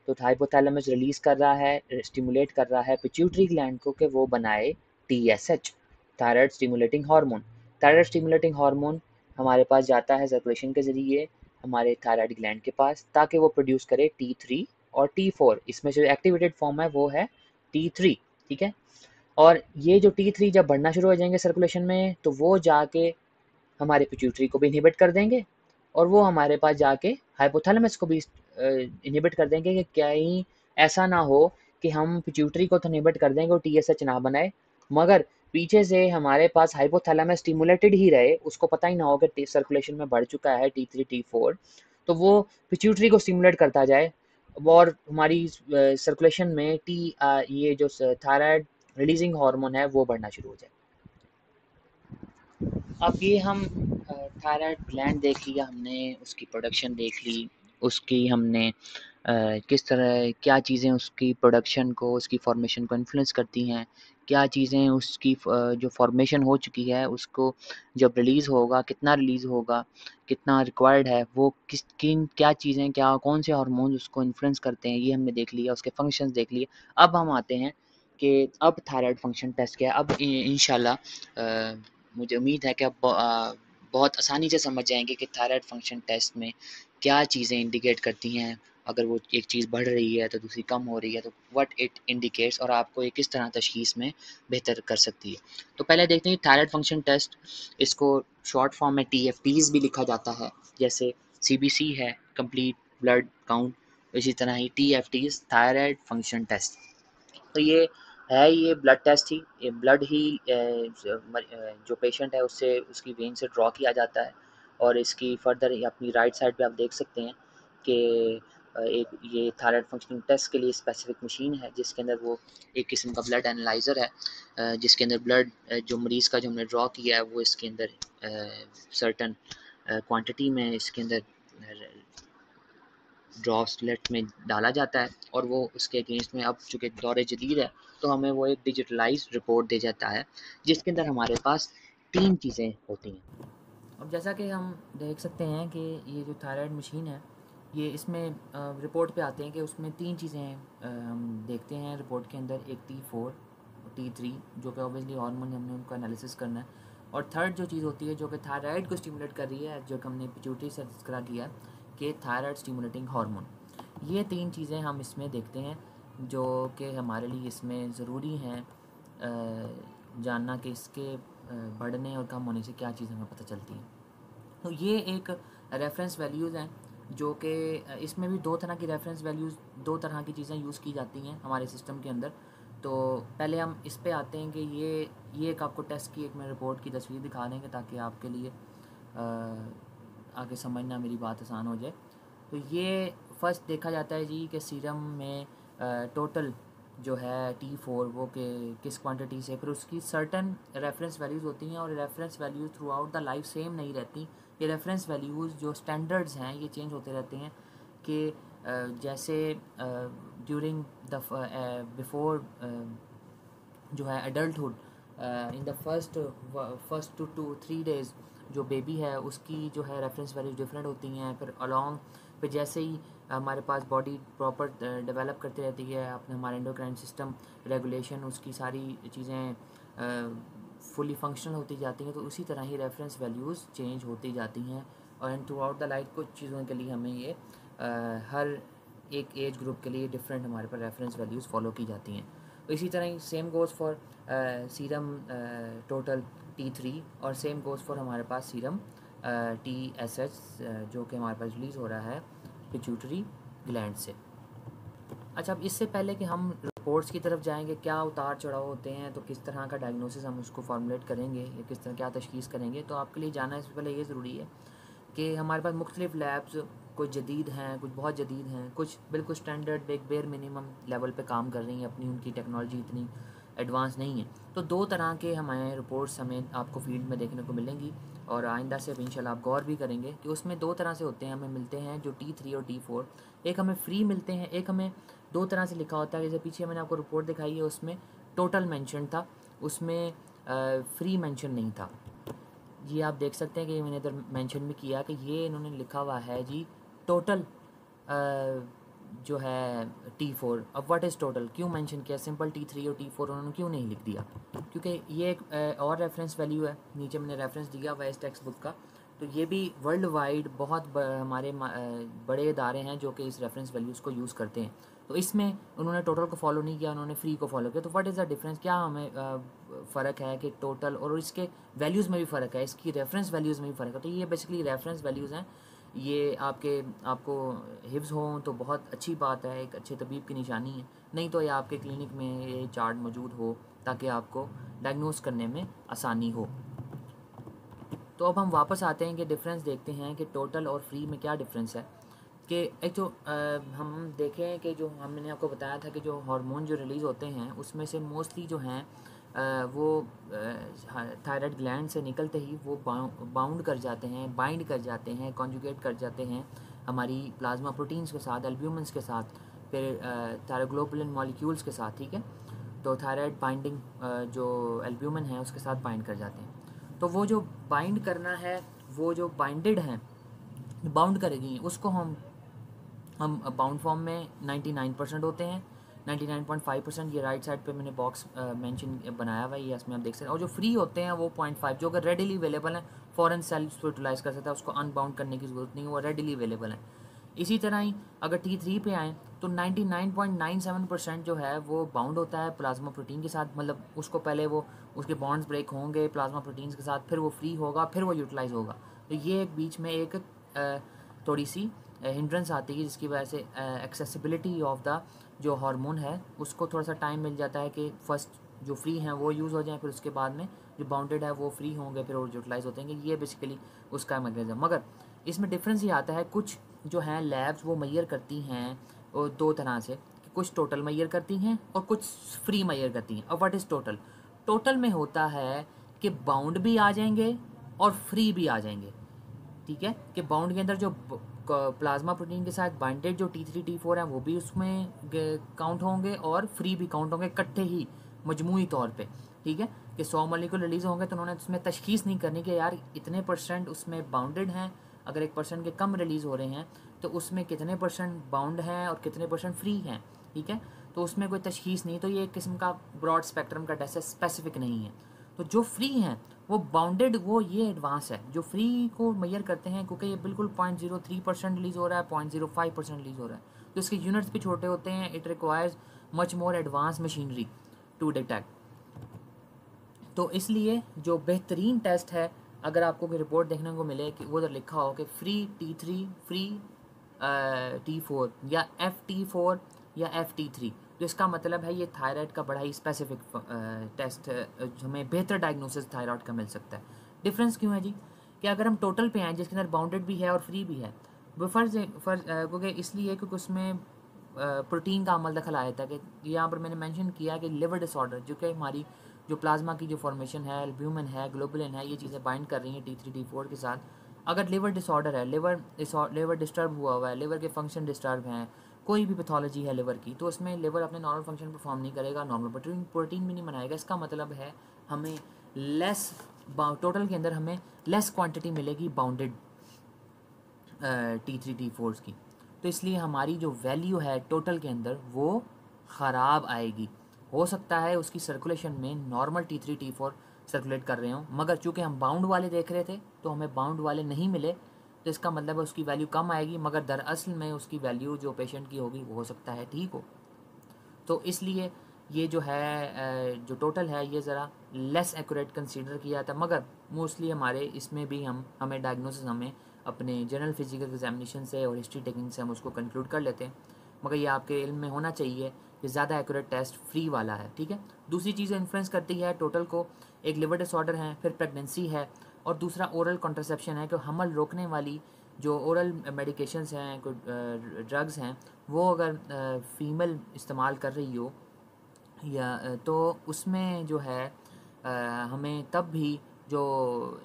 तो हाइपोथैलेमस रिलीज़ कर रहा है, स्टिमुलेट कर रहा है पिट्यूटरी ग्लैंड को कि वो बनाए TSH, thyroid stimulating hormone. Thyroid stimulating hormone हमारे पास जाता है सर्कुलेशन के ज़रिए हमारे थायराइड ग्लैंड के पास, ताकि वो प्रोड्यूस करे T3 और T4। इसमें जो एक्टिवेटेड फॉर्म है वो है T3। ठीक है, और ये जो T3 जब बढ़ना शुरू हो जाएंगे सर्कुलेशन में तो वो जाके हमारे पिट्यूटरी को भी इनहिबिट कर देंगे और वो हमारे पास जाके हाइपोथैलेमस को भी इनहिबिट कर देंगे कि कहीं ऐसा ना हो कि हम पिट्यूटरी को तो इनहिबिट कर देंगे और TSH ना बनाए, मगर पीछे से हमारे पास हाइपोथैलेमस स्टिमुलेटेड ही रहे, उसको पता ही ना हो कि सर्कुलेशन में बढ़ चुका है T3 T4, तो वो पिट्यूटरी को स्टिमुलेट करता जाए और हमारी सर्कुलेशन में ये जो थायराइड रिलीजिंग हार्मोन है वो बढ़ना शुरू हो जाए। अब ये हम थायराइड ग्लैंड देख लिया हमने, उसकी प्रोडक्शन देख ली, उसकी हमने किस तरह क्या चीज़ें उसकी प्रोडक्शन को, उसकी फॉर्मेशन को इन्फ्लुएंस करती हैं, क्या चीज़ें उसकी जो फॉर्मेशन हो चुकी है उसको जब रिलीज़ होगा, कितना रिलीज़ होगा, कितना रिक्वायर्ड है, वो क्या चीज़ें, क्या कौन से हार्मोन्स उसको इन्फ्लुएंस करते हैं, ये हमने देख लिया, उसके फंक्शंस देख लिए। अब हम आते हैं कि अब थायराइड फंक्शन टेस्ट क्या है। अब इंशाल्लाह मुझे उम्मीद है कि आप बहुत आसानी से समझ जाएंगे कि थायराइड फंक्शन टेस्ट में क्या चीज़ें इंडिकेट करती हैं। अगर वो एक चीज़ बढ़ रही है तो दूसरी कम हो रही है, तो व्हाट इट इंडिकेट्स और आपको ये किस तरह तशखीस में बेहतर कर सकती है। तो पहले देखते हैं थायराइड फंक्शन टेस्ट, इसको शॉर्ट फॉर्म में TFTs भी लिखा जाता है, जैसे CBC है कंप्लीट ब्लड काउंट, इसी तरह ही TFTs थायराइड फंक्शन टेस्ट। तो ये ब्लड टेस्ट ही, ये ब्लड ही जो पेशेंट है उससे उसकी वेन से ड्रॉ किया जाता है और इसकी फर्दर अपनी राइट साइड पे आप देख सकते हैं कि एक ये थायराइड फंक्शनिंग टेस्ट के लिए स्पेसिफिक मशीन है जिसके अंदर वो एक किस्म का ब्लड एनालाइज़र है, जिसके अंदर ब्लड जो मरीज़ का जो हमने ड्रॉ किया है वो इसके अंदर सर्टन क्वांटिटी में इसके अंदर ड्रॉसलेट में डाला जाता है और वो उसके अगेंस्ट में, अब चूँकि दौर जदीद है तो हमें वो एक डिजिटलाइज्ड रिपोर्ट दे जाता है जिसके अंदर हमारे पास 3 चीज़ें होती हैं। अब जैसा कि हम देख सकते हैं कि ये जो थायराइड मशीन है, ये इसमें रिपोर्ट पे आते हैं कि उसमें 3 चीज़ें हम देखते हैं रिपोर्ट के अंदर, एक T4 T3 जो कि ऑब्वियसली हार्मोन हमने उनका एनालिसिस करना है, और थर्ड जो चीज़ होती है जो कि थायराइड को स्टिमुलेट कर रही है, जो कि हमने पिट्यूटरी से जिक्र किया कि थायराइड स्टिमुलेटिंग हार्मोन। ये 3 चीज़ें हम इसमें देखते हैं जो कि हमारे लिए इसमें ज़रूरी हैं जानना कि इसके बढ़ने और कम होने से क्या चीज़ हमें पता चलती है। तो ये एक रेफरेंस वैल्यूज़ हैं जो कि इसमें भी 2 तरह की रेफरेंस वैल्यूज़, 2 तरह की चीज़ें यूज़ की जाती हैं हमारे सिस्टम के अंदर। तो पहले हम इस पे आते हैं कि ये एक आपको टेस्ट की एक मैं रिपोर्ट की तस्वीर दिखा देंगे ताकि आपके लिए आगे समझना मेरी बात आसान हो जाए। तो ये फर्स्ट देखा जाता है जी कि सीरम में टोटल जो है T4 वो के किस क्वांटिटी से, फिर उसकी सर्टन रेफरेंस वैल्यूज़ होती हैं और reference values through out the life same नहीं रहती। ये रेफरेंस वैल्यूज़ जो स्टैंडर्ड्स हैं ये चेंज होते रहते हैं कि जैसे ड्यूरिंग द बिफोर जो है adulthood in the first 2 to 3 days जो बेबी है उसकी जो है रेफरेंस वैल्यूज डिफरेंट होती हैं। फिर अलॉन्ग फिर जैसे ही हमारे पास बॉडी प्रॉपर डेवलप करती रहती है, अपने हमारे एंडोक्राइन सिस्टम रेगुलेशन उसकी सारी चीज़ें फुली फंक्शनल होती जाती हैं, तो उसी तरह ही रेफरेंस वैल्यूज़ चेंज होती जाती हैं। और and through out the life कुछ चीज़ों के लिए हमें ये हर एक एज ग्रुप के लिए डिफरेंट हमारे पास रेफरेंस वैल्यूज़ फॉलो की जाती हैं। तो इसी तरह ही same goes for serum total T3 और सेम गोज़ फॉर हमारे पास सीरम TSH जो कि हमारे पास रिलीज़ हो रहा है पिट्यूटरी ग्लैंड से। अच्छा, अब इससे पहले कि हम रिपोर्ट्स की तरफ जाएंगे, क्या उतार चढ़ाव होते हैं, तो किस तरह का डायग्नोसिस हम उसको फॉर्मुलेट करेंगे या किस तरह क्या तशख़ीस करेंगे, तो आपके लिए जानना इससे पहले ये ज़रूरी है कि हमारे पास मुख्तलिफ लैब्स कुछ जदीद हैं, कुछ बहुत जदीद हैं, कुछ बिल्कुल स्टैंडर्ड एक बेर मिनिमम लेवल पे काम कर रही हैं अपनी, उनकी टेक्नोलॉजी इतनी एडवांस नहीं है। तो दो तरह के हमारे रिपोर्ट्स हमें आपको फील्ड में देखने को मिलेंगी और आइंदा से इंशाल्लाह आप गौर भी करेंगे कि उसमें दो तरह से होते हैं, हमें मिलते हैं जो T3 और T4, एक हमें फ्री मिलते हैं, एक हमें दो तरह से लिखा होता है। जैसे पीछे मैंने आपको रिपोर्ट दिखाई है उसमें टोटल मेंशन था, उसमें फ्री मेंशन नहीं था। ये आप देख सकते हैं कि मैंने इधर मेंशन भी किया कि ये इन्होंने लिखा हुआ है जी टोटल जो है T4। अब व्हाट इज़ टोटल क्यों मेंशन किया, सिंपल T3 और T4 उन्होंने क्यों नहीं लिख दिया, क्योंकि ये एक और रेफरेंस वैल्यू है, नीचे मैंने रेफरेंस दिया हुआ है इस टेक्स्ट बुक का। तो ये भी वर्ल्ड वाइड बहुत हमारे बड़े इदारे हैं जो कि इस रेफरेंस वैल्यूज़ को यूज़ करते हैं। तो इसमें उन्होंने टोटल को फॉलो नहीं किया, उन्होंने फ्री को फॉलो किया। तो व्हाट इज़ द डिफरेंस, क्या हमें फ़र्क है कि टोटल और इसके वैल्यूज़ में भी फ़र्क है, इसकी रेफरेंस वैल्यूज़ में भी फ़र्क है। तो ये बेसिकली रेफरेंस वैल्यूज़ हैं, ये आपको हिफ्ज़ हों तो बहुत अच्छी बात है, एक अच्छे तबीब की निशानी है। नहीं तो ये आपके क्लिनिक में ये चार्ट मौजूद हो ताकि आपको डायग्नोस करने में आसानी हो। तो अब हम वापस आते हैं कि डिफरेंस देखते हैं कि टोटल और फ्री में क्या डिफरेंस है। कि एक तो हम देखें कि जो हमने आपको बताया था कि जो हार्मोन जो रिलीज़ होते हैं उसमें से मोस्टली जो हैं वो थायराइड ग्लैंड से निकलते ही वो बाउंड कर जाते हैं, बाइंड कर जाते हैं, कॉन्जुगेट कर जाते हैं हमारी प्लाज्मा प्रोटीन्स के साथ, एल्ब्यूमिन्स के साथ, फिर थायरोग्लोबुलिन मॉलिक्यूल्स के साथ, ठीक है। तो थायराइड बाइंडिंग जो एल्ब्यूमिन है उसके साथ बाइंड कर जाते हैं। तो वो जो बाइंड करना है, वो जो बाइंडेड हैं, बाउंड करेगी, उसको हम बाउंड फॉर्म में 99% होते हैं, 99.5% ये राइट साइड पे मैंने बॉक्स मेंशन बनाया हुआ है, ये इसमें आप देख सकते हैं। और जो फ्री होते हैं वो 0.5, जो अगर रेडिली अवेलेबल हैं, फ़ौरन सेल्स यूटिलाइज़ कर सकता है, उसको अनबाउंड करने की ज़रूरत नहीं है, वो रेडिली अवेलेबल है। इसी तरह ही अगर T3 पे आएँ तो 99.97% जो है वो बाउंड होता है प्लाज्मा प्रोटीन के साथ, मतलब उसको पहले वो उसके बॉन्ड्स ब्रेक होंगे प्लाज्मा प्रोटीन्स के साथ, फिर वो फ्री होगा, फिर वो यूटिलाइज़ होगा। तो ये एक बीच में एक थोड़ी सी हिंड्रेंस आती है जिसकी वजह से एक्सेसिबिलिटी ऑफ द जो हार्मोन है उसको थोड़ा सा टाइम मिल जाता है कि फर्स्ट जो फ्री हैं वो यूज़ हो जाएं, फिर उसके बाद में जो बाउंडेड है वो फ्री होंगे, फिर वो यूटिलाइज़ होते हैं। ये बेसिकली उसका मैकेनिज्म। मगर इसमें डिफरेंस ये आता है, कुछ जो हैं लैब्स वो मैयर करती हैं और दो तरह से, कि कुछ टोटल मैयर करती हैं और कुछ फ्री मैयर करती हैं। अब व्हाट इज़ टोटल, टोटल में होता है कि बाउंड भी आ जाएंगे और फ्री भी आ जाएंगे, ठीक है। कि बाउंड के अंदर जो प्लाज्मा प्रोटीन के साथ बाइंडेड जो T3 T4 हैं वो भी उसमें काउंट होंगे और फ्री भी काउंट होंगे इकट्ठे ही मजमूई तौर पे, ठीक है। कि 100 मॉलिक्यूल रिलीज़ होंगे तो उन्होंने उसमें तशखीस नहीं करनी कि यार इतने % उसमें बाउंडेड हैं, अगर 1% के कम रिलीज़ हो रहे हैं तो उसमें कितने % बाउंड हैं और कितने % फ्री हैं, ठीक है। तो उसमें कोई तशखीस नहीं, तो ये एक किस्म का ब्रॉड स्पेक्ट्रम का टेस्ट है, स्पेसिफिक नहीं है। तो जो फ्री हैं वो बाउंडेड, वो ये एडवांस है जो फ्री को मैयर करते हैं, क्योंकि ये बिल्कुल 0.03% रिलीज़ हो रहा है, 0.05% रिलीज़ हो रहा है, तो इसके यूनिट्स भी छोटे होते हैं। It requires much more advance machinery to detect. तो इसलिए जो बेहतरीन टेस्ट है, अगर आपको कोई रिपोर्ट देखने को मिले कि वो उधर लिखा हो कि फ्री T3, फ्री T4 या FT4 या FT3, तो इसका मतलब है ये थायराइड का बड़ा ही स्पेसिफिक टेस्ट हमें बेहतर डायग्नोसिस थायराइड का मिल सकता है। डिफरेंस क्यों है जी कि अगर हम टोटल पे आएँ जिसके अंदर बाउंडेड भी है और फ्री भी है, वो फ़र्ज़ क्योंकि इसलिए क्योंकि उसमें प्रोटीन का अमल दखल आया था कि यहाँ पर मैंने मेंशन किया कि लिवर डिसऑर्डर जो कि हमारी जो प्लाज्मा की जो फॉर्मेशन है, एल्ब्यूमिन है, ग्लोबुलिन है, ये चीज़ें बाइंड कर रही हैं T3 T4 के साथ। अगर लिवर डिसऑर्डर है, लिवर डिस्टर्ब हुआ है, लिवर के फंक्शन डिस्टर्ब हैं, कोई भी पैथोलॉजी है लिवर की, तो उसमें लिवर अपने नॉर्मल फंक्शन परफॉर्म नहीं करेगा, नॉर्मल प्रोटीन भी नहीं बनाएगा। इसका मतलब है हमें लेस टोटल के अंदर हमें लेस क्वांटिटी मिलेगी बाउंडेड T3 T4 की। तो इसलिए हमारी जो वैल्यू है टोटल के अंदर वो ख़राब आएगी। हो सकता है उसकी सर्कुलेशन में नॉर्मल T3 T4 सर्कुलेट कर रहे हों, मगर चूँकि हम बाउंड वाले देख रहे थे तो हमें बाउंड वाले नहीं मिले, तो इसका मतलब है उसकी वैल्यू कम आएगी, मगर दरअसल में उसकी वैल्यू जो पेशेंट की होगी वो हो सकता है ठीक हो। तो इसलिए ये जो है जो टोटल है ये ज़रा लेस एक्यूरेट कंसीडर किया था, मगर मोस्टली हमारे इसमें भी हमें डायग्नोसिस हमें अपने जनरल फिजिकल एग्जामिनेशन से और हिस्ट्री टेकिंग से हम उसको कंक्लूड कर लेते हैं। मगर ये आपके इल्म में होना चाहिए कि ज़्यादा एक्यूरेट टेस्ट फ्री वाला है, ठीक है। दूसरी चीज़ इन्फ्लुएंस करती है टोटल को, एक लिवर डिसऑर्डर है, फिर प्रेगनेंसी है, और दूसरा ओरल कॉन्ट्रासेप्शन है कि हमल रोकने वाली जो ओरल मेडिकेशंस हैं, कोई ड्रग्स हैं, वो अगर फीमेल इस्तेमाल कर रही हो या तो उसमें जो है हमें तब भी जो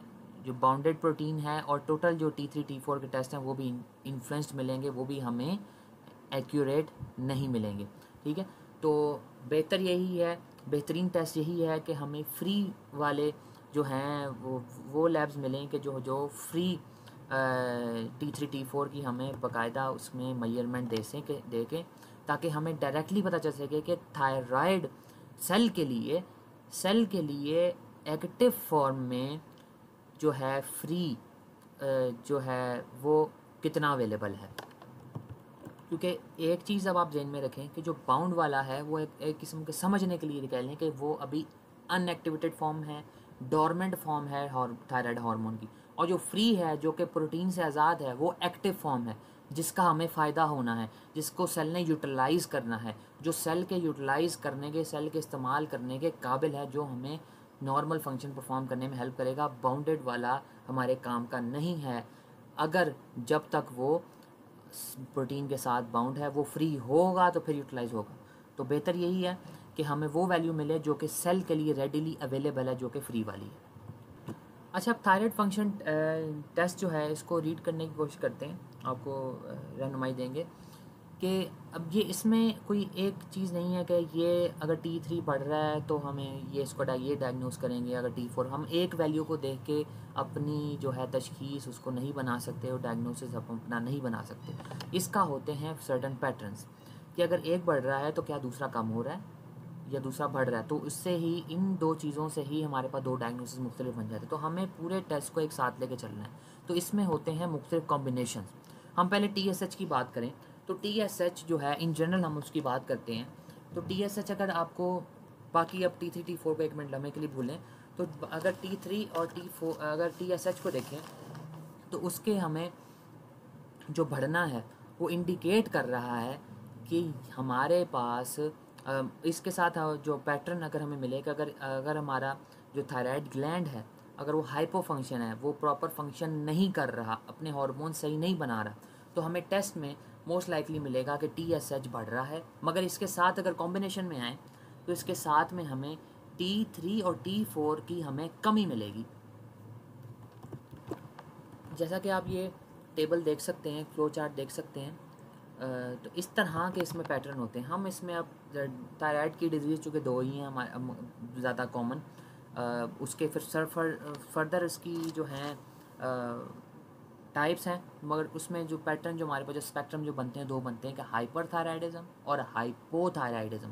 बाउंडेड प्रोटीन है और टोटल जो T3 T4 के टेस्ट हैं वो भी इन्फ्लुएंस्ड मिलेंगे, वो भी हमें एक्यूरेट नहीं मिलेंगे, ठीक है। तो बेहतर यही है, बेहतरीन टेस्ट यही है कि हमें फ्री वाले जो हैं वो लैब्स मिलें कि जो फ्री T3 T4 की हमें बाकायदा उसमें मेजरमेंट दे के ताकि हमें डायरेक्टली पता चल सके कि थायराइड सेल के लिए एक्टिव फॉर्म में जो है फ्री जो है वो कितना अवेलेबल है। क्योंकि एक चीज़ अब आप जहन में रखें कि जो बाउंड वाला है वो एक किस्म के समझने के लिए कह लें कि वो अभी अनएक्टिवेटेड फॉर्म है, डोरमेंट फॉर्म है थायराइड हार्मोन की, और जो फ्री है जो कि प्रोटीन से आज़ाद है वो एक्टिव फॉर्म है जिसका हमें फ़ायदा होना है, जिसको सेल ने यूटिलाइज़ करना है, जो सेल के यूटिलाइज़ करने के, सेल के इस्तेमाल करने के काबिल है, जो हमें नॉर्मल फंक्शन परफॉर्म करने में हेल्प करेगा। बाउंडेड वाला हमारे काम का नहीं है अगर जब तक वो प्रोटीन के साथ बाउंड है, वो फ्री होगा तो फिर यूटिलाइज़ होगा। तो बेहतर यही है कि हमें वो वैल्यू मिले जो कि सेल के लिए रेडिली अवेलेबल है, जो कि फ्री वाली है। अच्छा, अब थायराइड फंक्शन टेस्ट जो है इसको रीड करने की कोशिश करते हैं, आपको रहनुमाई देंगे कि अब ये इसमें कोई एक चीज़ नहीं है कि ये अगर T3 बढ़ रहा है तो हमें ये इसको ये डायग्नोस करेंगे, अगर T4 हम एक वैल्यू को देख के अपनी जो है तशखीस उसको नहीं बना सकते और डायग्नोसिस अपना नहीं बना सकते। इसका होते हैं सर्टन पैटर्न्स कि अगर एक बढ़ रहा है तो क्या दूसरा कम हो रहा है या दूसरा बढ़ रहा है, तो इससे ही इन दो चीज़ों से ही हमारे पास दो डायग्नोसिस मुख्तलिफ बन जाते हैं। तो हमें पूरे टेस्ट को एक साथ लेके चलना है। तो इसमें होते हैं मुख्तलिफ कॉम्बिनेशन। हम पहले TSH की बात करें तो TSH जो है इन जनरल हम उसकी बात करते हैं। तो TSH अगर आपको बाकी अब T3 T4 को एक मिनट लम्हे के लिए भूलें, तो अगर T3 और T4 अगर TSH को देखें तो उसके हमें जो बढ़ना है वो इंडिकेट कर रहा है कि हमारे पास इसके साथ जो पैटर्न अगर हमें मिले कि अगर हमारा जो थायराइड ग्लैंड है अगर वो हाइपो फंक्शन है, वो प्रॉपर फंक्शन नहीं कर रहा, अपने हार्मोन सही नहीं बना रहा, तो हमें टेस्ट में मोस्ट लाइकली मिलेगा कि TSH बढ़ रहा है। मगर इसके साथ अगर कॉम्बिनेशन में आए तो इसके साथ में हमें T3 और T4 की हमें कमी मिलेगी। जैसा कि आप ये टेबल देख सकते हैं, फ्लो चार्ट देख सकते हैं, तो इस तरह के इसमें पैटर्न होते हैं। हम इसमें अब थायराइड की डिजीज़ चूँकि दो ही हैं हमारे ज़्यादा कॉमन, उसके फिर फर्दर इसकी जो हैं टाइप्स हैं, मगर उसमें जो पैटर्न जो हमारे पास जो स्पेक्ट्रम जो बनते हैं दो बनते हैं कि हाइपर थायराइडिज्म और हाइपोथायराइडिज्म।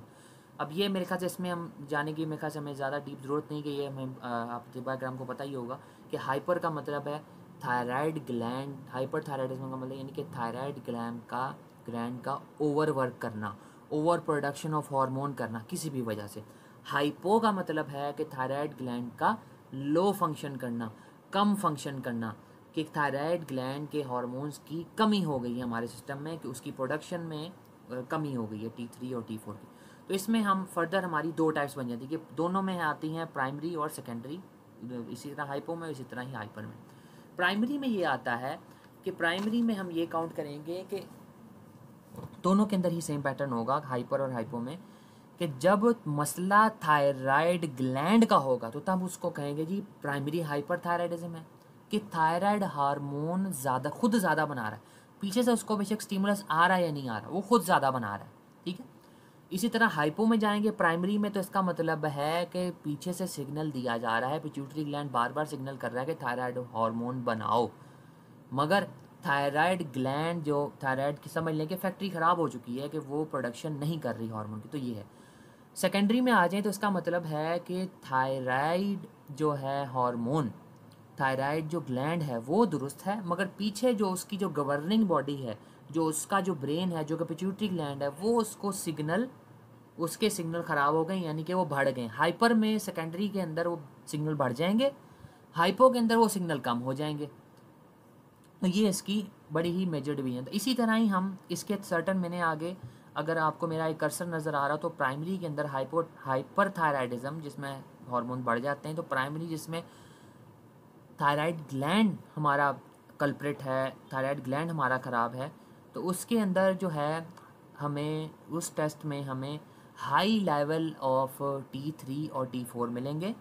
अब ये मेरे ख्याल से इसमें हम जाने की मेरे ख्याल से हमें ज़्यादा डीप ज़रूरत नहीं कि ये हमें आप तिब्बाग्राम को पता ही होगा कि हाइपर का मतलब है थायराइड ग्लैंड, हाइपर थायराइडिज्म का मतलब यानी कि थायराइड ग्लैंड का ओवर वर्क करना, ओवर प्रोडक्शन ऑफ हार्मोन करना किसी भी वजह से। हाइपो का मतलब है कि थायराइड ग्लैंड का लो फंक्शन करना, कम फंक्शन करना, कि थायराइड ग्लैंड के हार्मोन्स की कमी हो गई है हमारे सिस्टम में, कि उसकी प्रोडक्शन में कमी हो गई है T3 और T4 की। तो इसमें हम फर्दर हमारी 2 टाइप्स बन जाती है कि दोनों में आती हैं प्राइमरी और सेकेंडरी, इसी तरह हाइपो में, इसी तरह ही हाइपर में। प्राइमरी में ये आता है कि प्राइमरी में हम ये काउंट करेंगे कि दोनों के अंदर ही सेम पैटर्न होगा, हाइपर और हाइपो में, कि जब मसला थायराइड ग्लैंड का होगा तो तब उसको कहेंगे जी प्राइमरी हाइपर थायराइडिज्म है, कि थायराइड हार्मोन खुद ज़्यादा बना रहा है, पीछे से उसको बेशक स्टिमुलस आ रहा है या नहीं आ रहा, वो खुद ज़्यादा बना रहा है, ठीक है। इसी तरह हाइपो में जाएंगे प्राइमरी में, तो इसका मतलब है कि पीछे से सिग्नल दिया जा रहा है, पिट्यूटरी ग्लैंड बार बार सिग्नल कर रहा है कि थायराइड हार्मोन बनाओ, मगर थायराइड ग्लैंड जो थायराइड की समझ लें कि फैक्ट्री ख़राब हो चुकी है कि वो प्रोडक्शन नहीं कर रही हार्मोन की, तो ये है। सेकेंडरी में आ जाए तो इसका मतलब है कि थायराइड जो है हार्मोन, थायराइड जो ग्लैंड है वो दुरुस्त है, मगर पीछे जो उसकी जो गवर्निंग बॉडी है, जो उसका जो ब्रेन है, जो कि पिट्यूटरी ग्लैंड है, वो उसके सिग्नल ख़राब हो गए, यानी कि वो बढ़ गए। हाइपर में सेकेंडरी के अंदर वो सिग्नल बढ़ जाएंगे, हाइपो के अंदर वो सिग्नल कम हो जाएंगे। तो ये इसकी बड़ी ही मेजर डिवीजन। तो इसी तरह ही हम इसके सर्टन मैंने आगे, अगर आपको मेरा एक कर्सर नज़र आ रहा तो प्राइमरी के अंदर हाइपर थायराइडिज्म जिसमें हार्मोन बढ़ जाते हैं, तो प्राइमरी जिसमें थायराइड ग्लैंड हमारा कल्प्रिट है, थायराइड ग्लैंड हमारा ख़राब है, तो उसके अंदर जो है हमें उस टेस्ट में हमें हाई लेवल ऑफ T3 और T4 मिलेंगे,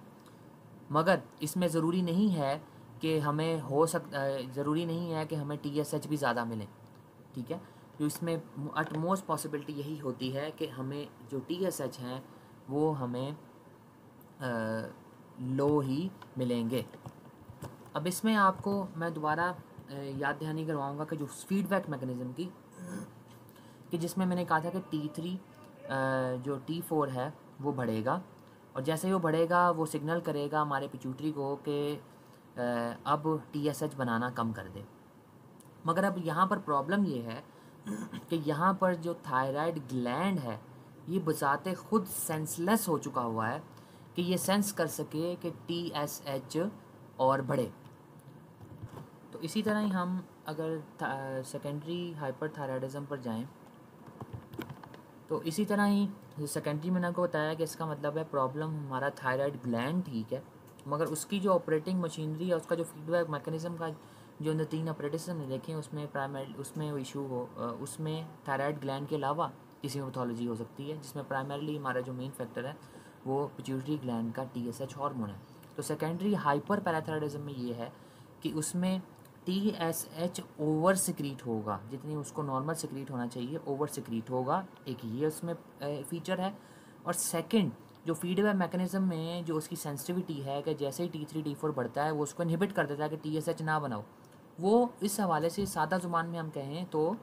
मगर इसमें ज़रूरी नहीं है कि हमें ज़रूरी नहीं है कि हमें TSH भी ज़्यादा मिले, ठीक है। तो इसमें अटमोस्ट पॉसिबिलिटी यही होती है कि हमें जो TSH हैं वो हमें लो ही मिलेंगे। अब इसमें आपको मैं दोबारा याद दहानी करवाऊँगा कि जो फीडबैक मैकेनिज़्म की, कि जिसमें मैंने कहा था कि T3 जो T4 है वो बढ़ेगा, और जैसे ही वो बढ़ेगा वो सिग्नल करेगा हमारे पिट्यूटरी को कि अब TSH बनाना कम कर दे। मगर अब यहाँ पर प्रॉब्लम ये है कि यहाँ पर जो थायराइड ग्लैंड है ये बजाते खुद सेंसलेस हो चुका हुआ है कि ये सेंस कर सके कि TSH और बढ़े। तो इसी तरह ही हम अगर सेकेंडरी हाइपर थायराइडिज्म पर जाएं, तो इसी तरह ही सेकेंडरी मैंने आपको बताया कि इसका मतलब है प्रॉब्लम हमारा थायराइड ग्लैंड ठीक है, मगर उसकी जो ऑपरेटिंग मशीनरी है, उसका जो फीडबैक मैकेनिज़्म का जो इन 3 ऑपरेटर्स हमने देखे उसमें इशू हो, उसमें थायराइड ग्लैंड के अलावा किसी में पैथोलॉजी हो सकती है, जिसमें प्राइमरीली हमारा जो मेन फैक्टर है वो पिट्यूटरी ग्लैंड का TSH हार्मोन है। तो सेकेंडरी हाइपर पैराथायराइडिज्म में ये है कि उसमें TSH ओवर सिक्रीट होगा, जितनी उसको नॉर्मल सिक्रीट होना चाहिए ओवर सिक्रीट होगा, एक ये उसमें फीचर है। और सेकंड जो फीडबैक मैकेनिज़्म में जो उसकी सेंसिटिविटी है कि जैसे ही T3 T4 बढ़ता है वो उसको इनहिबिट कर देता है कि TSH ना बनाओ, वो इस हवाले से सादा ज़ुबान में हम कहें तो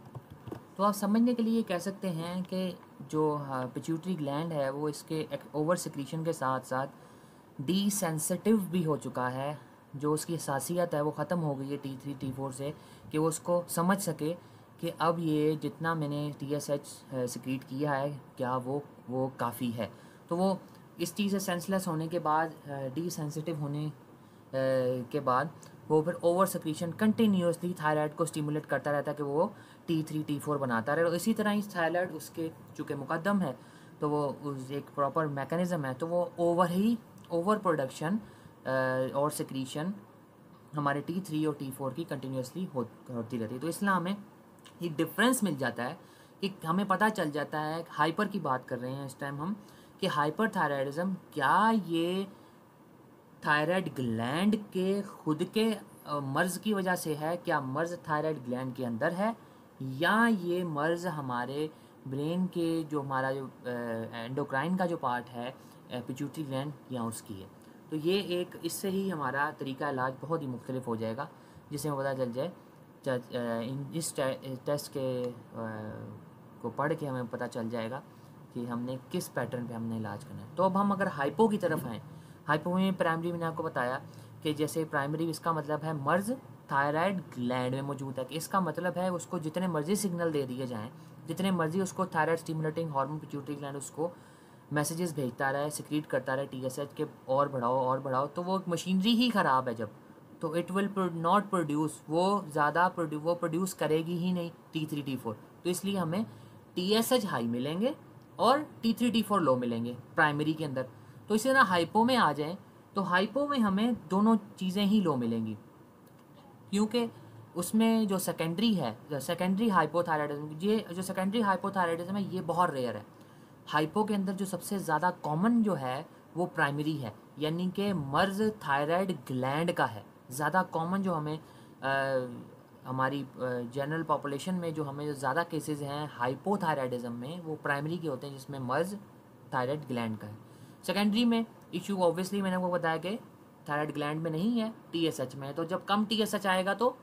आप समझने के लिए कह सकते हैं कि जो पिट्यूटरी ग्लैंड है वो इसके ओवर सिक्रीशन के साथ साथ डीसेंसिटिव भी हो चुका है, जो उसकी हसासियत है वो ख़त्म हो गई है T3 T4 से, कि वो उसको समझ सके कि अब ये जितना मैंने TSH सिक्रीट किया है क्या वो काफ़ी है। तो वो इस चीज़ से सेंसलेस होने के बाद, डीसेंसिटिव होने के बाद वो फिर ओवर सिक्रीशन कंटिन्यूसली थायराइड को स्टिमुलेट करता रहता है कि वो T3 T4 बनाता रहे। और इसी तरह ही थायराइड उसके चूँकि मुकद्दम है तो वो उस एक प्रॉपर मैकेनिज़्म है, तो वो ओवर प्रोडक्शन और सिक्रीशन हमारे T3 और T4 की कंटिन्यूसली होती रहती है। तो इसलिए हमें एक डिफरेंस मिल जाता है कि हमें पता चल जाता है, हाइपर की बात कर रहे हैं इस टाइम हम, कि हाइपर थायराइडिज्म क्या ये थायराइड ग्लैंड के खुद के मर्ज़ की वजह से है, क्या मर्ज़ थायराइड ग्लैंड के अंदर है, या ये मर्ज़ हमारे ब्रेन के जो हमारा जो एंडोक्राइन का जो पार्ट है पिट्यूटरी ग्लैंड या उसकी है। तो ये एक इससे ही हमारा तरीका इलाज बहुत ही मुख्तलिफ हो जाएगा, जिससे हमें पता चल जाए इस टेस्ट के को पढ़ के हमें पता चल जाएगा कि हमने किस पैटर्न पे हमने इलाज करना है। तो अब हम अगर हाइपो की तरफ आएँ, हाइपो में प्राइमरी मैंने आपको बताया कि जैसे प्राइमरी इसका मतलब है मर्ज़ थायराइड ग्लैंड में मौजूद है, कि इसका मतलब है उसको जितने मर्जी सिग्नल दे दिए जाएँ, जितने मर्जी उसको thyroid stimulating hormone pituitary gland उसको मैसेजेस भेजता रहे, सिक्रीट करता रहे TSH के और बढ़ाओ, तो वो मशीनरी ही ख़राब है जब, तो इट विल नॉट प्रोड्यूस, वो प्रोड्यूस करेगी ही नहीं T3 T4। तो इसलिए हमें TSH हाई मिलेंगे और T3 T4 लो मिलेंगे प्राइमरी के अंदर। तो इसी तरह हाइपो में आ जाएं तो हाइपो में हमें दोनों चीज़ें ही लो मिलेंगी, क्योंकि उसमें जो सेकेंडरी है, सेकेंडरी हाइपोथायराइडिज्म, ये जो सेकेंडरी हाइपोथायराइडिज्म है ये बहुत रेयर है। हाइपो के अंदर जो सबसे ज़्यादा कॉमन जो है वो प्राइमरी है, यानी कि मर्ज थायराइड ग्लैंड का है। ज़्यादा कॉमन जो हमें हमारी जनरल पॉपुलेशन में जो हमें ज़्यादा केसेस हैं हाइपोथायराइडिज्म में वो प्राइमरी के होते हैं, जिसमें मर्ज थायराइड ग्लैंड का है। सेकेंडरी में इशू ऑब्वियसली मैंने आपको बताया कि थायराइड ग्लैंड में नहीं है, TSH में है। तो जब कम TSH आएगा तो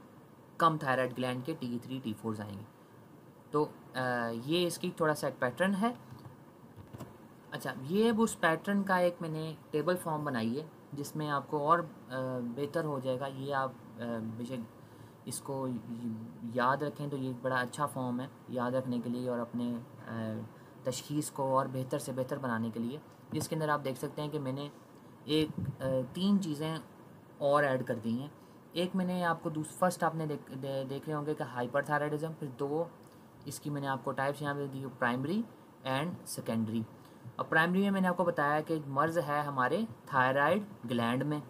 कम थायराइड ग्लैंड के T3 T4 आएंगे। तो ये इसकी थोड़ा सा एक पैटर्न है। अच्छा, ये अब उस पैटर्न का एक मैंने टेबल फॉर्म बनाई है जिसमें आपको और बेहतर हो जाएगा। ये आप बेशक इसको याद रखें तो ये बड़ा अच्छा फॉर्म है याद रखने के लिए और अपने तशख़ीस को और बेहतर से बेहतर बनाने के लिए, जिसके अंदर आप देख सकते हैं कि मैंने एक 3 चीज़ें और ऐड कर दी हैं। एक मैंने आपको फर्स्ट आपने देख रहे होंगे कि हाइपरथायराइडिज्म, फिर 2 इसकी मैंने आपको टाइप्स यहाँ पे दी, प्राइमरी एंड सेकेंडरी। अब प्राइमरी में मैंने आपको बताया कि मर्ज़ है हमारे थायराइड ग्लैंड में,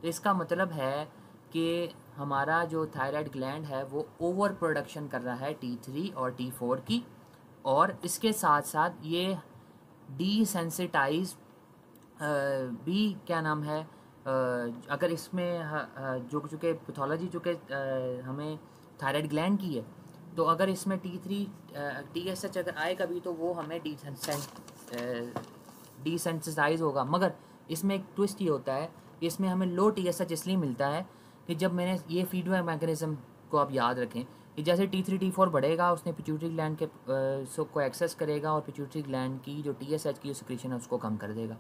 तो इसका मतलब है कि हमारा जो थायराइड ग्लैंड है वो ओवर प्रोडक्शन कर रहा है T3 और T4 की, और इसके साथ साथ ये डीसेंसिटाइज भी क्या नाम है, अगर इसमें जो चूँकि पैथोलॉजी चूँकि हमें थायराइड ग्लैंड की है, तो अगर इसमें T3 TSH अगर आए कभी तो वो हमें डीसेंसिटाइज होगा। मगर इसमें एक ट्विस्ट ये होता है कि इसमें हमें लो TSH इसलिए मिलता है कि जब मैंने ये फीडबैक मैकेनिज़्म को आप याद रखें कि जैसे T3 T4 बढ़ेगा उसने पिट्यूटरी ग्लैंड के को एक्सेस करेगा और पिट्यूटरी ग्लैंड की जो TSH की सिक्रीशन है उसको कम कर देगा।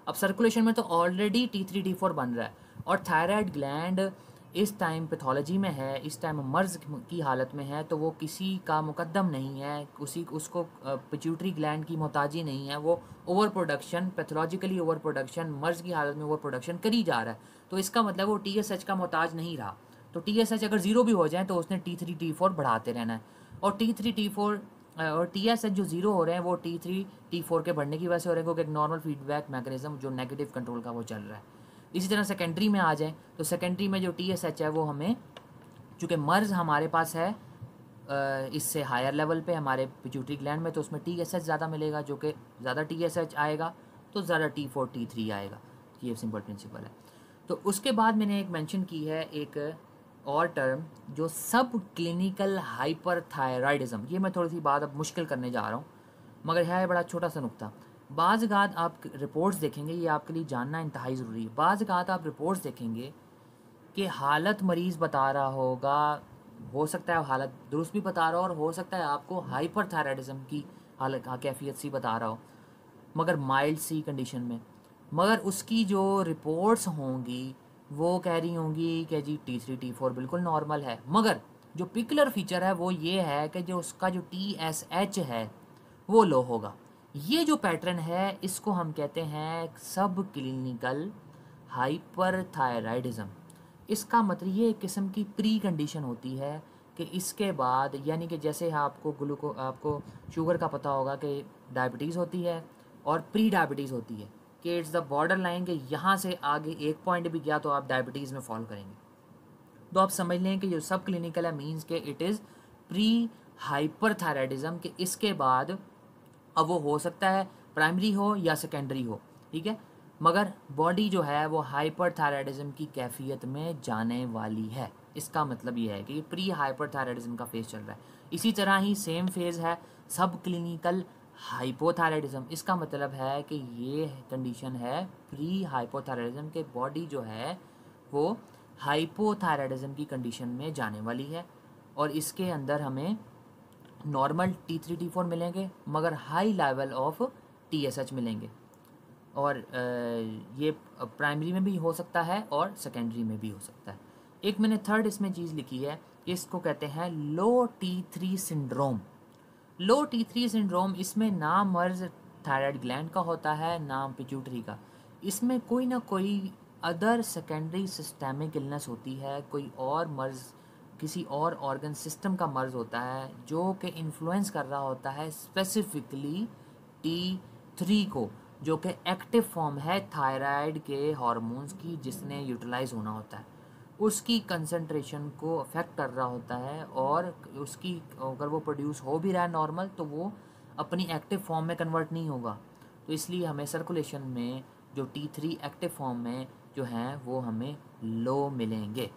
अब सर्कुलेशन में तो ऑलरेडी T3 T4 बन रहा है और थायराइड ग्लैंड इस टाइम पैथोलॉजी में है, इस टाइम मर्ज की हालत में है, तो वो किसी का मुकद्दम नहीं है, उसको पिट्यूटरी ग्लैंड की मोहताजी नहीं है। वो over production, pathologically over production, मर्ज की हालत में ओवर प्रोडक्शन करी जा रहा है। तो इसका मतलब वो TSH का मोहताज नहीं रहा। तो TSH अगर 0 भी हो जाए तो उसने T3 T4 बढ़ाते रहना है, और T3 T4 और TSH जो 0 हो रहे हैं वो T3 T4 के बढ़ने की वजह से हो रहे हैं, क्योंकि एक नॉर्मल फीडबैक मैकेनिज्म जो नेगेटिव कंट्रोल का वो चल रहा है। इसी तरह सेकेंडरी में आ जाए तो सेकेंडरी में जो TSH है वो हमें, चूँकि मर्ज हमारे पास है इससे हायर लेवल पे हमारे पिट्यूटरी ग्लैंड में, तो उसमें TSH ज़्यादा मिलेगा, जो कि ज़्यादा TSH आएगा तो ज़्यादा T4 T3 आएगा। ये सिंपल प्रिंसिपल है। तो उसके बाद मैंने एक मेंशन की है एक और टर्म जो सब क्लिनिकल हाइपरथायराइडिज्म। ये मैं थोड़ी सी बात अब मुश्किल करने जा रहा हूँ, मगर है बड़ा छोटा सा नुक्ता। बाज़ गात आप रिपोर्ट्स देखेंगे, ये आपके लिए जानना इंतहाई ज़रूरी है। बाज़ गात आप रिपोर्ट्स देखेंगे कि हालत मरीज़ बता रहा होगा, हो सकता है हालत दुरुस्त भी बता रहा हो और हो सकता है आपको हाइपरथायराइडिज्म की हालत कैफियत सी बता रहा हो, मगर माइल्ड सी कंडीशन में। मगर उसकी जो रिपोर्ट्स होंगी वो कह रही होंगी कि जी T3 T4 बिल्कुल नॉर्मल है, मगर जो पिकुलर फीचर है वो ये है कि जो उसका जो TSH है वो लो होगा। ये जो पैटर्न है इसको हम कहते हैं सब क्लिनिकल हाइपरथायराइडिज्म। इसका मतलब ये एक किस्म की प्री कंडीशन होती है कि इसके बाद, यानी कि जैसे आपको शुगर का पता होगा कि डायबिटीज़ होती है और प्री डायबिटीज़ होती है, कि इट्स द बॉर्डर लाइन कि यहाँ से आगे एक पॉइंट भी गया तो आप डायबिटीज़ में फॉल करेंगे। तो आप समझ लें कि जो सब क्लिनिकल है मीन्स के इट इज़ प्री हाइपरथायराइडिज्म, कि इसके बाद अब वो हो सकता है प्राइमरी हो या सेकेंडरी हो, ठीक है, मगर बॉडी जो है वो हाइपरथायराइडिज्म की कैफियत में जाने वाली है। इसका मतलब ये है कि ये प्री हाइपरथायराइडिज्म का फेज़ चल रहा है। इसी तरह ही सेम फेज़ है सब क्लिनिकल हाइपोथायराइडिज्म। इसका मतलब है कि ये कंडीशन है प्री हाइपोथायराइडिज्म के बॉडी जो है वो हाइपोथायराइडिज्म की कंडीशन में जाने वाली है, और इसके अंदर हमें नॉर्मल T3 T4 मिलेंगे मगर हाई लेवल ऑफ TSH मिलेंगे, और ये प्राइमरी में भी हो सकता है और सेकेंडरी में भी हो सकता है। एक मैंने थर्ड इसमें चीज़ लिखी है, इसको कहते हैं लो T3 सिंड्रोम। लो T3 सिंड्रोम, इसमें ना मर्ज थायराइड ग्लैंड का होता है ना पिट्यूटरी का, इसमें कोई ना कोई अदर सेकेंडरी सिस्टेमिक इलनेस होती है, कोई और मर्ज किसी और ऑर्गन सिस्टम का मर्ज होता है जो कि इन्फ्लुएंस कर रहा होता है स्पेसिफिकली T3 को, जो कि एक्टिव फॉर्म है थायराइड के हार्मोन्स की जिसने यूटिलाइज होना होता है, उसकी कंसंट्रेशन को अफेक्ट कर रहा होता है। और उसकी अगर वो प्रोड्यूस हो भी रहा है नॉर्मल, तो वो अपनी एक्टिव फॉर्म में कन्वर्ट नहीं होगा। तो इसलिए हमें सर्कुलेशन में जो T3 एक्टिव फॉर्म में जो हैं वो हमें लो मिलेंगे।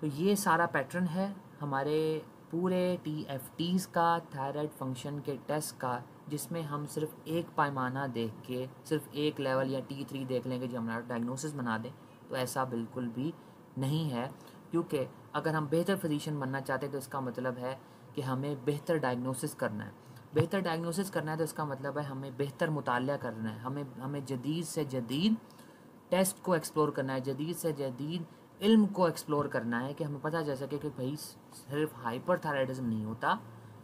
तो ये सारा पैटर्न है हमारे पूरे TFTs का, थायराइड फंक्शन के टेस्ट का, जिसमें हम सिर्फ एक पैमाना देख के सिर्फ एक लेवल या T3 देख लेंगे जो हमारा डायग्नोसिस बना दें, तो ऐसा बिल्कुल भी नहीं है। क्योंकि अगर हम बेहतर फिजिशियन बनना चाहते हैं तो इसका मतलब है कि हमें बेहतर डायग्नोसिस करना है। बेहतर डायग्नोसिस करना है तो इसका मतलब है हमें बेहतर मुताला करना है, हमें जदीद से जदीद टेस्ट को एक्सप्लोर करना है, जदीद से जदीद इल्म को एक्सप्लोर करना है कि हमें पता चल सके कि भाई सिर्फ हाइपरथायराइडिज्म नहीं होता,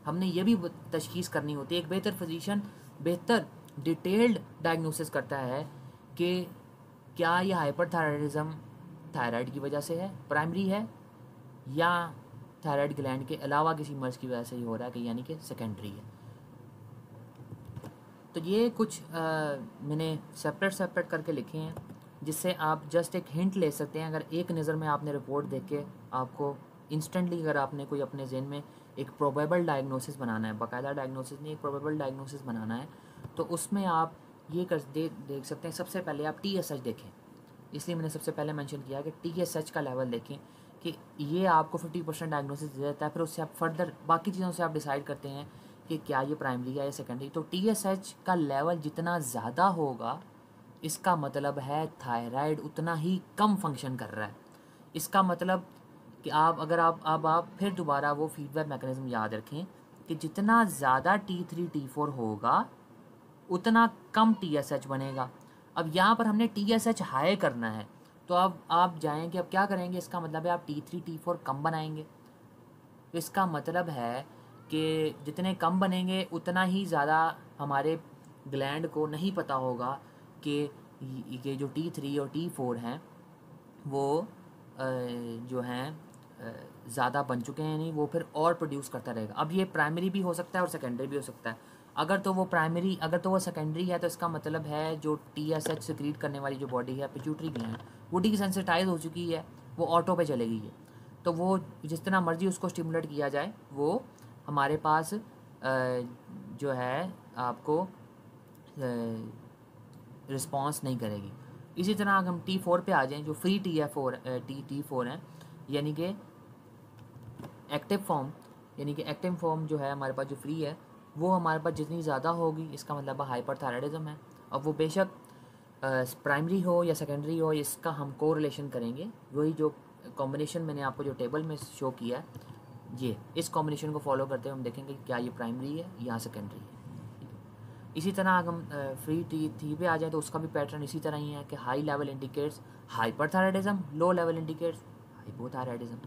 हमने ये भी तशखीस करनी होती है। एक बेहतर फिजिशियन बेहतर डिटेल्ड डायग्नोसिस करता है कि क्या यह हाइपरथायराइडिज्म थायराइड की वजह से है, प्राइमरी है, या थायराइड ग्लैंड के अलावा किसी मर्ज़ की वजह से ही हो रहा है, कि यानी कि सेकेंडरी है। तो ये कुछ मैंने सेपरेट करके लिखे हैं जिससे आप जस्ट एक हिंट ले सकते हैं। अगर एक नज़र में आपने रिपोर्ट देख के आपको इंस्टेंटली, अगर आपने कोई अपने जहन में एक प्रोबेबल डायग्नोसिस बनाना है, बाकायदा डायग्नोसिस नहीं, एक प्रोबेबल डायग्नोसिस बनाना है, तो उसमें आप ये देख सकते हैं। सबसे पहले आप TSH देखें, इसलिए मैंने सबसे पहले मेंशन किया कि TSH का लेवल देखें कि ये आपको 50% डायग्नोसिस दे देता है। फिर उससे आप फर्दर बाकी चीज़ों से आप डिसाइड करते हैं कि क्या ये प्राइमरी है या सेकेंडरी। तो TSH का लेवल जितना ज़्यादा होगा, इसका मतलब है थायराइड उतना ही कम फंक्शन कर रहा है। इसका मतलब कि आप फिर दोबारा वो फीडबैक मैकेनिज्म याद रखें कि जितना ज़्यादा T3 T4 होगा उतना कम TSH बनेगा। अब यहाँ पर हमने TSH हाई करना है, तो अब आप जाएंगे, अब क्या करेंगे, इसका मतलब है आप T3 T4 कम बनाएंगे। तो इसका मतलब है कि जितने कम बनेंगे उतना ही ज़्यादा हमारे ग्लैंड को नहीं पता होगा कि ये जो T3 और T4 हैं वो जो हैं ज़्यादा बन चुके हैं, नहीं, वो फिर और प्रोड्यूस करता रहेगा। अब ये प्राइमरी भी हो सकता है और सेकेंडरी भी हो सकता है। अगर तो वो सेकेंडरी है, तो इसका मतलब है जो TSH सिक्रीट करने वाली जो बॉडी है, पिट्यूटरी ग्लैंड, वो डिसेंसिटाइज हो चुकी है, वो ऑटो पे चले गई है। तो वो जिस तरह मर्जी उसको स्टिमुलेट किया जाए, वो हमारे पास जो है आपको रिस्पॉन्स नहीं करेगी। इसी तरह अगर हम T4 पे आ जाएं, जो फ्री T4 हैं, यानी कि एक्टिव फॉर्म जो है हमारे पास जो फ्री है, वो हमारे पास जितनी ज़्यादा होगी, इसका मतलब हाइपरथायराइडिज्म है। अब वो बेशक प्राइमरी हो या सेकेंडरी हो, इसका हम कोरिलेशन करेंगे। वही जो कॉम्बिनेशन मैंने आपको जो टेबल में शो किया है, ये इस कॉम्बिनेशन को फॉलो करते हुए हम देखेंगे क्या ये प्राइमरी है या सेकेंडरी है। इसी तरह अगर हम फ्री T3 पे आ जाए, तो उसका भी पैटर्न इसी तरह ही है कि high level indicates hyperthyroidism, low level indicates hypothyroidism.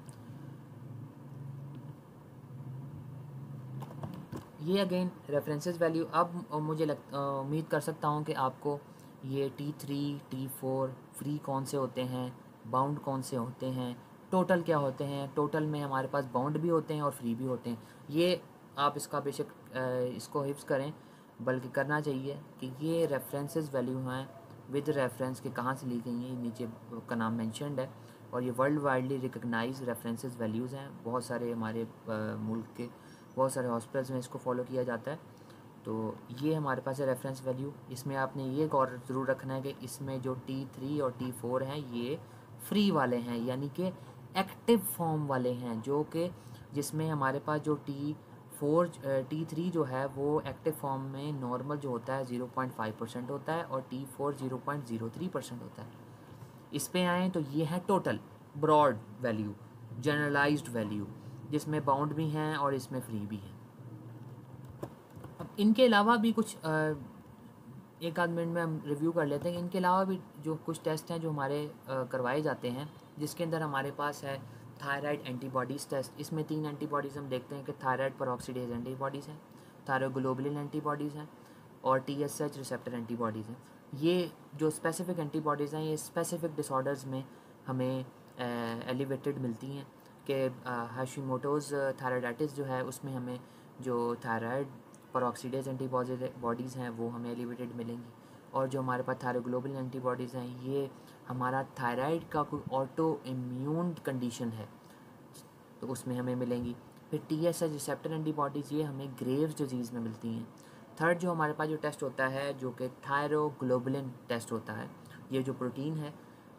ये अगेन रेफरेंसेस वैल्यू। अब मुझे उम्मीद कर सकता हूँ कि आपको ये T3 T4 फ्री कौन से होते हैं, बाउंड कौन से होते हैं, टोटल क्या होते हैं। टोटल में हमारे पास बाउंड भी होते हैं और फ्री भी होते हैं। ये आप इसका बेशक इसको हिफ्ज़ करें, बल्कि करना चाहिए कि ये रेफरेंसेस वैल्यू हैं विद रेफरेंस के कहाँ से ली गई हैं, नीचे का नाम मेंशनड है। और ये world widely recognise references values हैं। बहुत सारे हमारे मुल्क के बहुत सारे हॉस्पिटल्स में इसको फॉलो किया जाता है। तो ये हमारे पास है रेफरेंस वैल्यू। इसमें आपने ये गौर ज़रूर रखना है कि इसमें जो T3 और T4 हैं ये फ्री वाले हैं, यानी कि एक्टिव फॉर्म वाले हैं, जो कि जिसमें हमारे पास जो T3 जो है वो एक्टिव फॉर्म में नॉर्मल जो होता है 0.5% होता है और T4 0.03% होता है। इस पे आएँ तो ये है total broad value, generalised value, जिसमें बाउंड भी हैं और इसमें फ्री भी हैं। अब इनके अलावा भी कुछ एक आध मिनट में हम रिव्यू कर लेते हैं। इनके अलावा भी जो कुछ टेस्ट हैं जो हमारे करवाए जाते हैं, जिसके अंदर हमारे पास है थायराइड एंटीबॉडीज़ टेस्ट। इसमें 3 एंटीबॉडीज़ हम देखते हैं कि थायराइड पेरोक्सीडेज एंटीबॉडीज़ हैं, थायरोग्लोबुलिन एंटीबॉडीज़ हैं और TSH रिसेप्टर एंटीबॉडीज़ हैं। ये जो स्पेसिफिक एंटीबॉडीज़ हैं, ये स्पेसिफिक डिसऑर्डर्स में हमें एलिवेटेड मिलती हैं कि हाशिमोटोज़ थायराइडाइटिस जो है उसमें हमें जो थायराइड पेरोक्सीडेज एंटीबॉडीज़ हैं वो हमें एलिवेटेड मिलेंगी, और जो हमारे पास थायरोग्लोबुलिन एंटीबॉडीज़ हैं ये हमारा थायराइड का कोई ऑटो इम्यून कंडीशन है तो उसमें हमें मिलेंगी। फिर TSH रिसेप्टर एंटीबॉडीज़ ये हमें ग्रेव्स डिजीज़ में मिलती हैं। थर्ड जो हमारे पास जो टेस्ट होता है जो कि थायरोग्लोबुलिन टेस्ट होता है, ये जो प्रोटीन है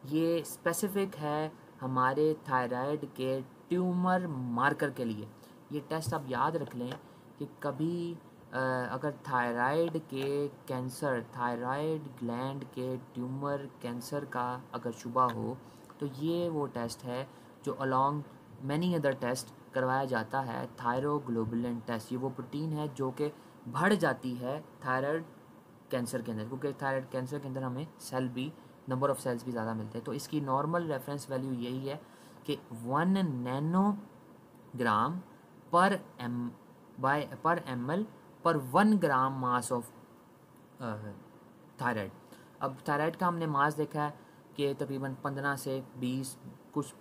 ये स्पेसिफिक है हमारे थायराइड के ट्यूमर मार्कर के लिए। ये टेस्ट आप याद रख लें कि कभी अगर थायराइड के कैंसर, थायराइड ग्लैंड के ट्यूमर कैंसर का अगर शुबा हो तो ये वो टेस्ट है जो अलॉन्ग मैनी अदर टेस्ट करवाया जाता है, थायरोग्लोबुलिन टेस्ट। ये वो प्रोटीन है जो कि बढ़ जाती है थायराइड कैंसर के अंदर, क्योंकि थायराइड कैंसर के अंदर हमें सेल भी, नंबर ऑफ़ सेल्स भी ज़्यादा मिलते हैं। तो इसकी नॉर्मल रेफरेंस वैल्यू यही है कि 1 नैनोग्राम पर ml पर 1 ग्राम मास ऑफ थायराइड। अब थायराइड का हमने मास देखा है कि तकरीबन 15 से 20, कुछ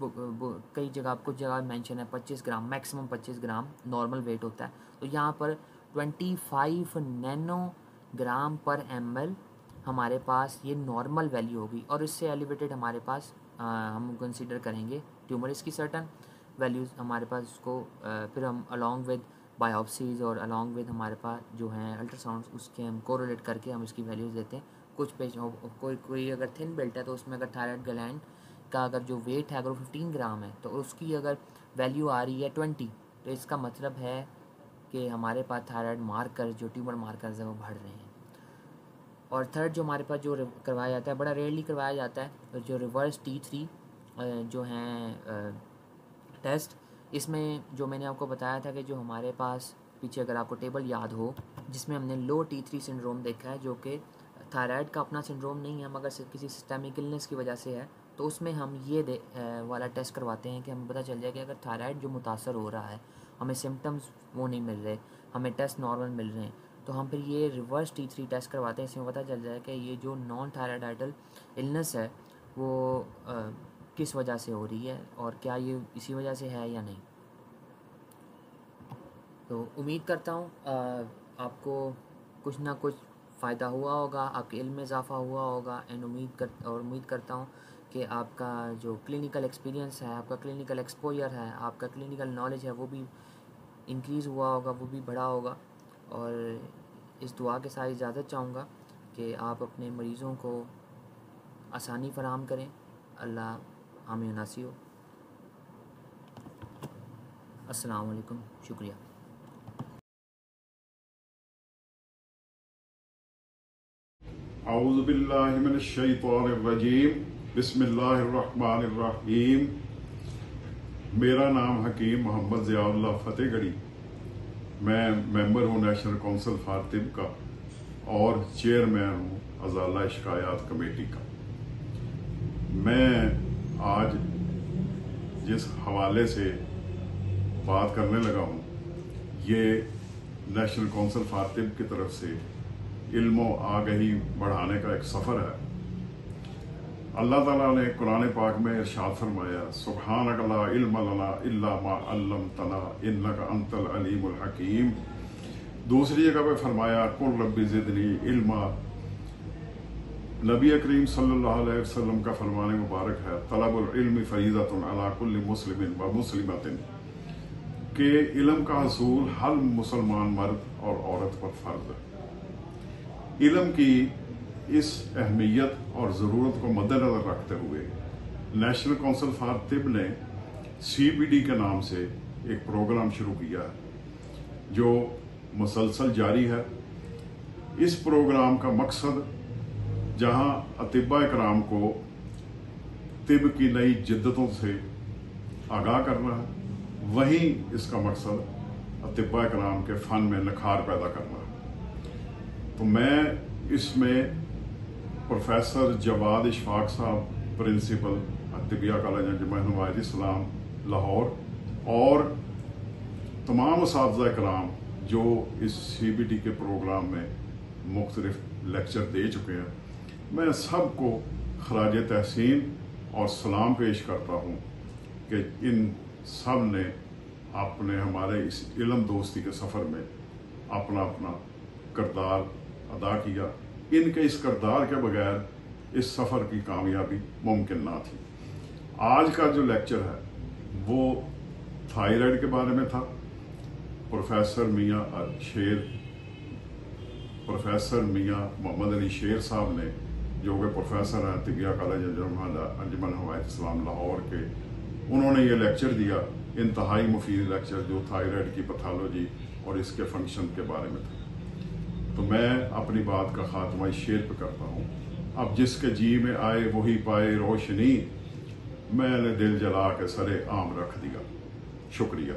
कई जगह कुछ जगह मेंशन है 25 ग्राम, मैक्सिमम 25 ग्राम नॉर्मल वेट होता है। तो यहाँ पर 25 नैनोग्राम पर ml हमारे पास ये नॉर्मल वैल्यू होगी, और इससे एलिवेटेड हमारे पास हम कंसीडर करेंगे ट्यूमर। इसकी सर्टन वैल्यूज़ हमारे पास उसको फिर हम अलॉन्ग विद बायोप्सीज़ और अलॉन्ग विद हमारे पास जो हैं अल्ट्रासाउंड्स उसके हम कोरिलेट करके हम इसकी वैल्यूज़ देते हैं। कुछ पेज कोई अगर थिन बेल्ट है तो उसमें अगर थायराइड ग्लैंड का अगर जो वेट है अगर 15 ग्राम है तो उसकी अगर वैल्यू आ रही है 20, तो इसका मतलब है कि हमारे पास थायराइड मार्कर जो ट्यूमर मार्कर्स हैं वो बढ़ रहे हैं। और थर्ड जो हमारे पास जो करवाया जाता है, बड़ा रेयरली करवाया जाता है, जो रिवर्स T3 जो हैं टेस्ट। इसमें जो मैंने आपको बताया था कि जो हमारे पास पीछे अगर आपको टेबल याद हो जिसमें हमने लो T3 सिंड्रोम देखा है जो कि थायराइड का अपना सिंड्रोम नहीं है मगर किसी सिस्टेमिक इलनेस की वजह से है, तो उसमें हम ये वाला टेस्ट करवाते हैं कि हमें पता चल जाए कि अगर थायराइड जो मुतासर हो रहा है, हमें सिम्टम्स वो नहीं मिल रहे, हमें टेस्ट नॉर्मल मिल रहे हैं, तो हम फिर ये रिवर्स T3 टेस्ट करवाते हैं। इसमें पता चल जाए कि ये जो नॉन थायराइडाइडल इलनेस है वो किस वजह से हो रही है और क्या ये इसी वजह से है या नहीं। तो उम्मीद करता हूँ आपको कुछ ना कुछ फ़ायदा हुआ होगा, आपके इल्म में इजाफ़ा हुआ होगा, एंड उम्मीद करता हूँ कि आपका जो क्लिनिकल एक्सपीरियंस है, आपका क्लिनिकल एक्सपोजर है, आपका क्लिनिकल नॉलेज है वो भी इंक्रीज़ हुआ होगा, वो भी बढ़ा होगा। और इस दुआ के साथ इजाज़त चाहूँगा कि आप अपने मरीज़ों को आसानी फराहम करें। अल्लाह हामी नासी हो। अस्सलाम वालेकुम, शुक्रिया। औज़ु बिल्लाहि मिनश शैतानिर रजीम, बिस्मिल्लाहिर रहमानिर रहीम। मेरा नाम हकीम मोहम्मद ज़ियाउल्लाह फतेहगढ़ी, मैं मेंबर हूँ नेशनल काउंसिल फॉर तिब का और चेयरमैन हूँ अज़ाला शिकायत कमेटी का। मैं आज जिस हवाले से बात करने लगा हूँ ये नेशनल काउंसिल फॉर तिब की तरफ से इल्म आगही बढ़ाने का एक सफ़र है। अल्लाह ताला ने कुरान पाक में इरशाद फरमाया, सुब्हानक ला इल्म लना इल्ला मा अल्लमतना इन्नका अंतल अलीमुल हकीम। दूसरी जगह पे फरमाया, कुल रब्बी ज़िदनी इल्मा। नबी करीम सल्लल्लाहु अलैहि वसल्लम का फरमान मुबारक है, तलबुल इल्मी फरीज़तुन अला कुल्लि मुस्लिमिन व मुस्लिमतिन, के इल्म का हसूल हर मुसलमान मर्द और औरत पर फ़र्ज है। इल्म की इस अहमियत और ज़रूरत को मद्देनज़र रखते हुए नेशनल काउंसिल फॉर तिब ने CPD के नाम से एक प्रोग्राम शुरू किया है जो मुसलसल जारी है। इस प्रोग्राम का मकसद जहां अतिब्बा इकराम को तिब की नई जिद्दतों से आगाह करना है, वहीं इसका मकसद अतिब्बा इकराम के फ़न में निखार पैदा करना है। तो मैं इसमें प्रोफेसर जवाद इशफाक साहब, प्रिंसिपल तिबिया कॉलेज अंजुमन हिमायत इस्लाम लाहौर, और तमाम उस्ताद कराम जो इस CPD के प्रोग्राम में मुख्तलिफ लेक्चर दे चुके हैं, मैं सबको खराज तहसीन और सलाम पेश करता हूँ कि इन सब ने अपने हमारे इस इल्म दोस्ती के सफ़र में अपना अपना किरदार अदा किया। इनके इस किरदार के बगैर इस सफ़र की कामयाबी मुमकिन ना थी। आज का जो लेक्चर है वो थायराइड के बारे में था। प्रोफेसर मियाँ मोहम्मद अली शेर साहब ने, जो कि प्रोफेसर हैं तिबिया कॉलेज अंजुमन हवायत इस्लाम लाहौर के, उन्होंने ये लेक्चर दिया, इंतहाई मुफीद लेक्चर, जो थायराइड की पैथोलॉजी और इसके फंक्शन के बारे में था। तो मैं अपनी बात का खात्मा इस शेर पे करता हूँ, अब जिसके जी में आए वही पाए रोशनी, मैंने दिल जला के सरे आम रख दिया। शुक्रिया।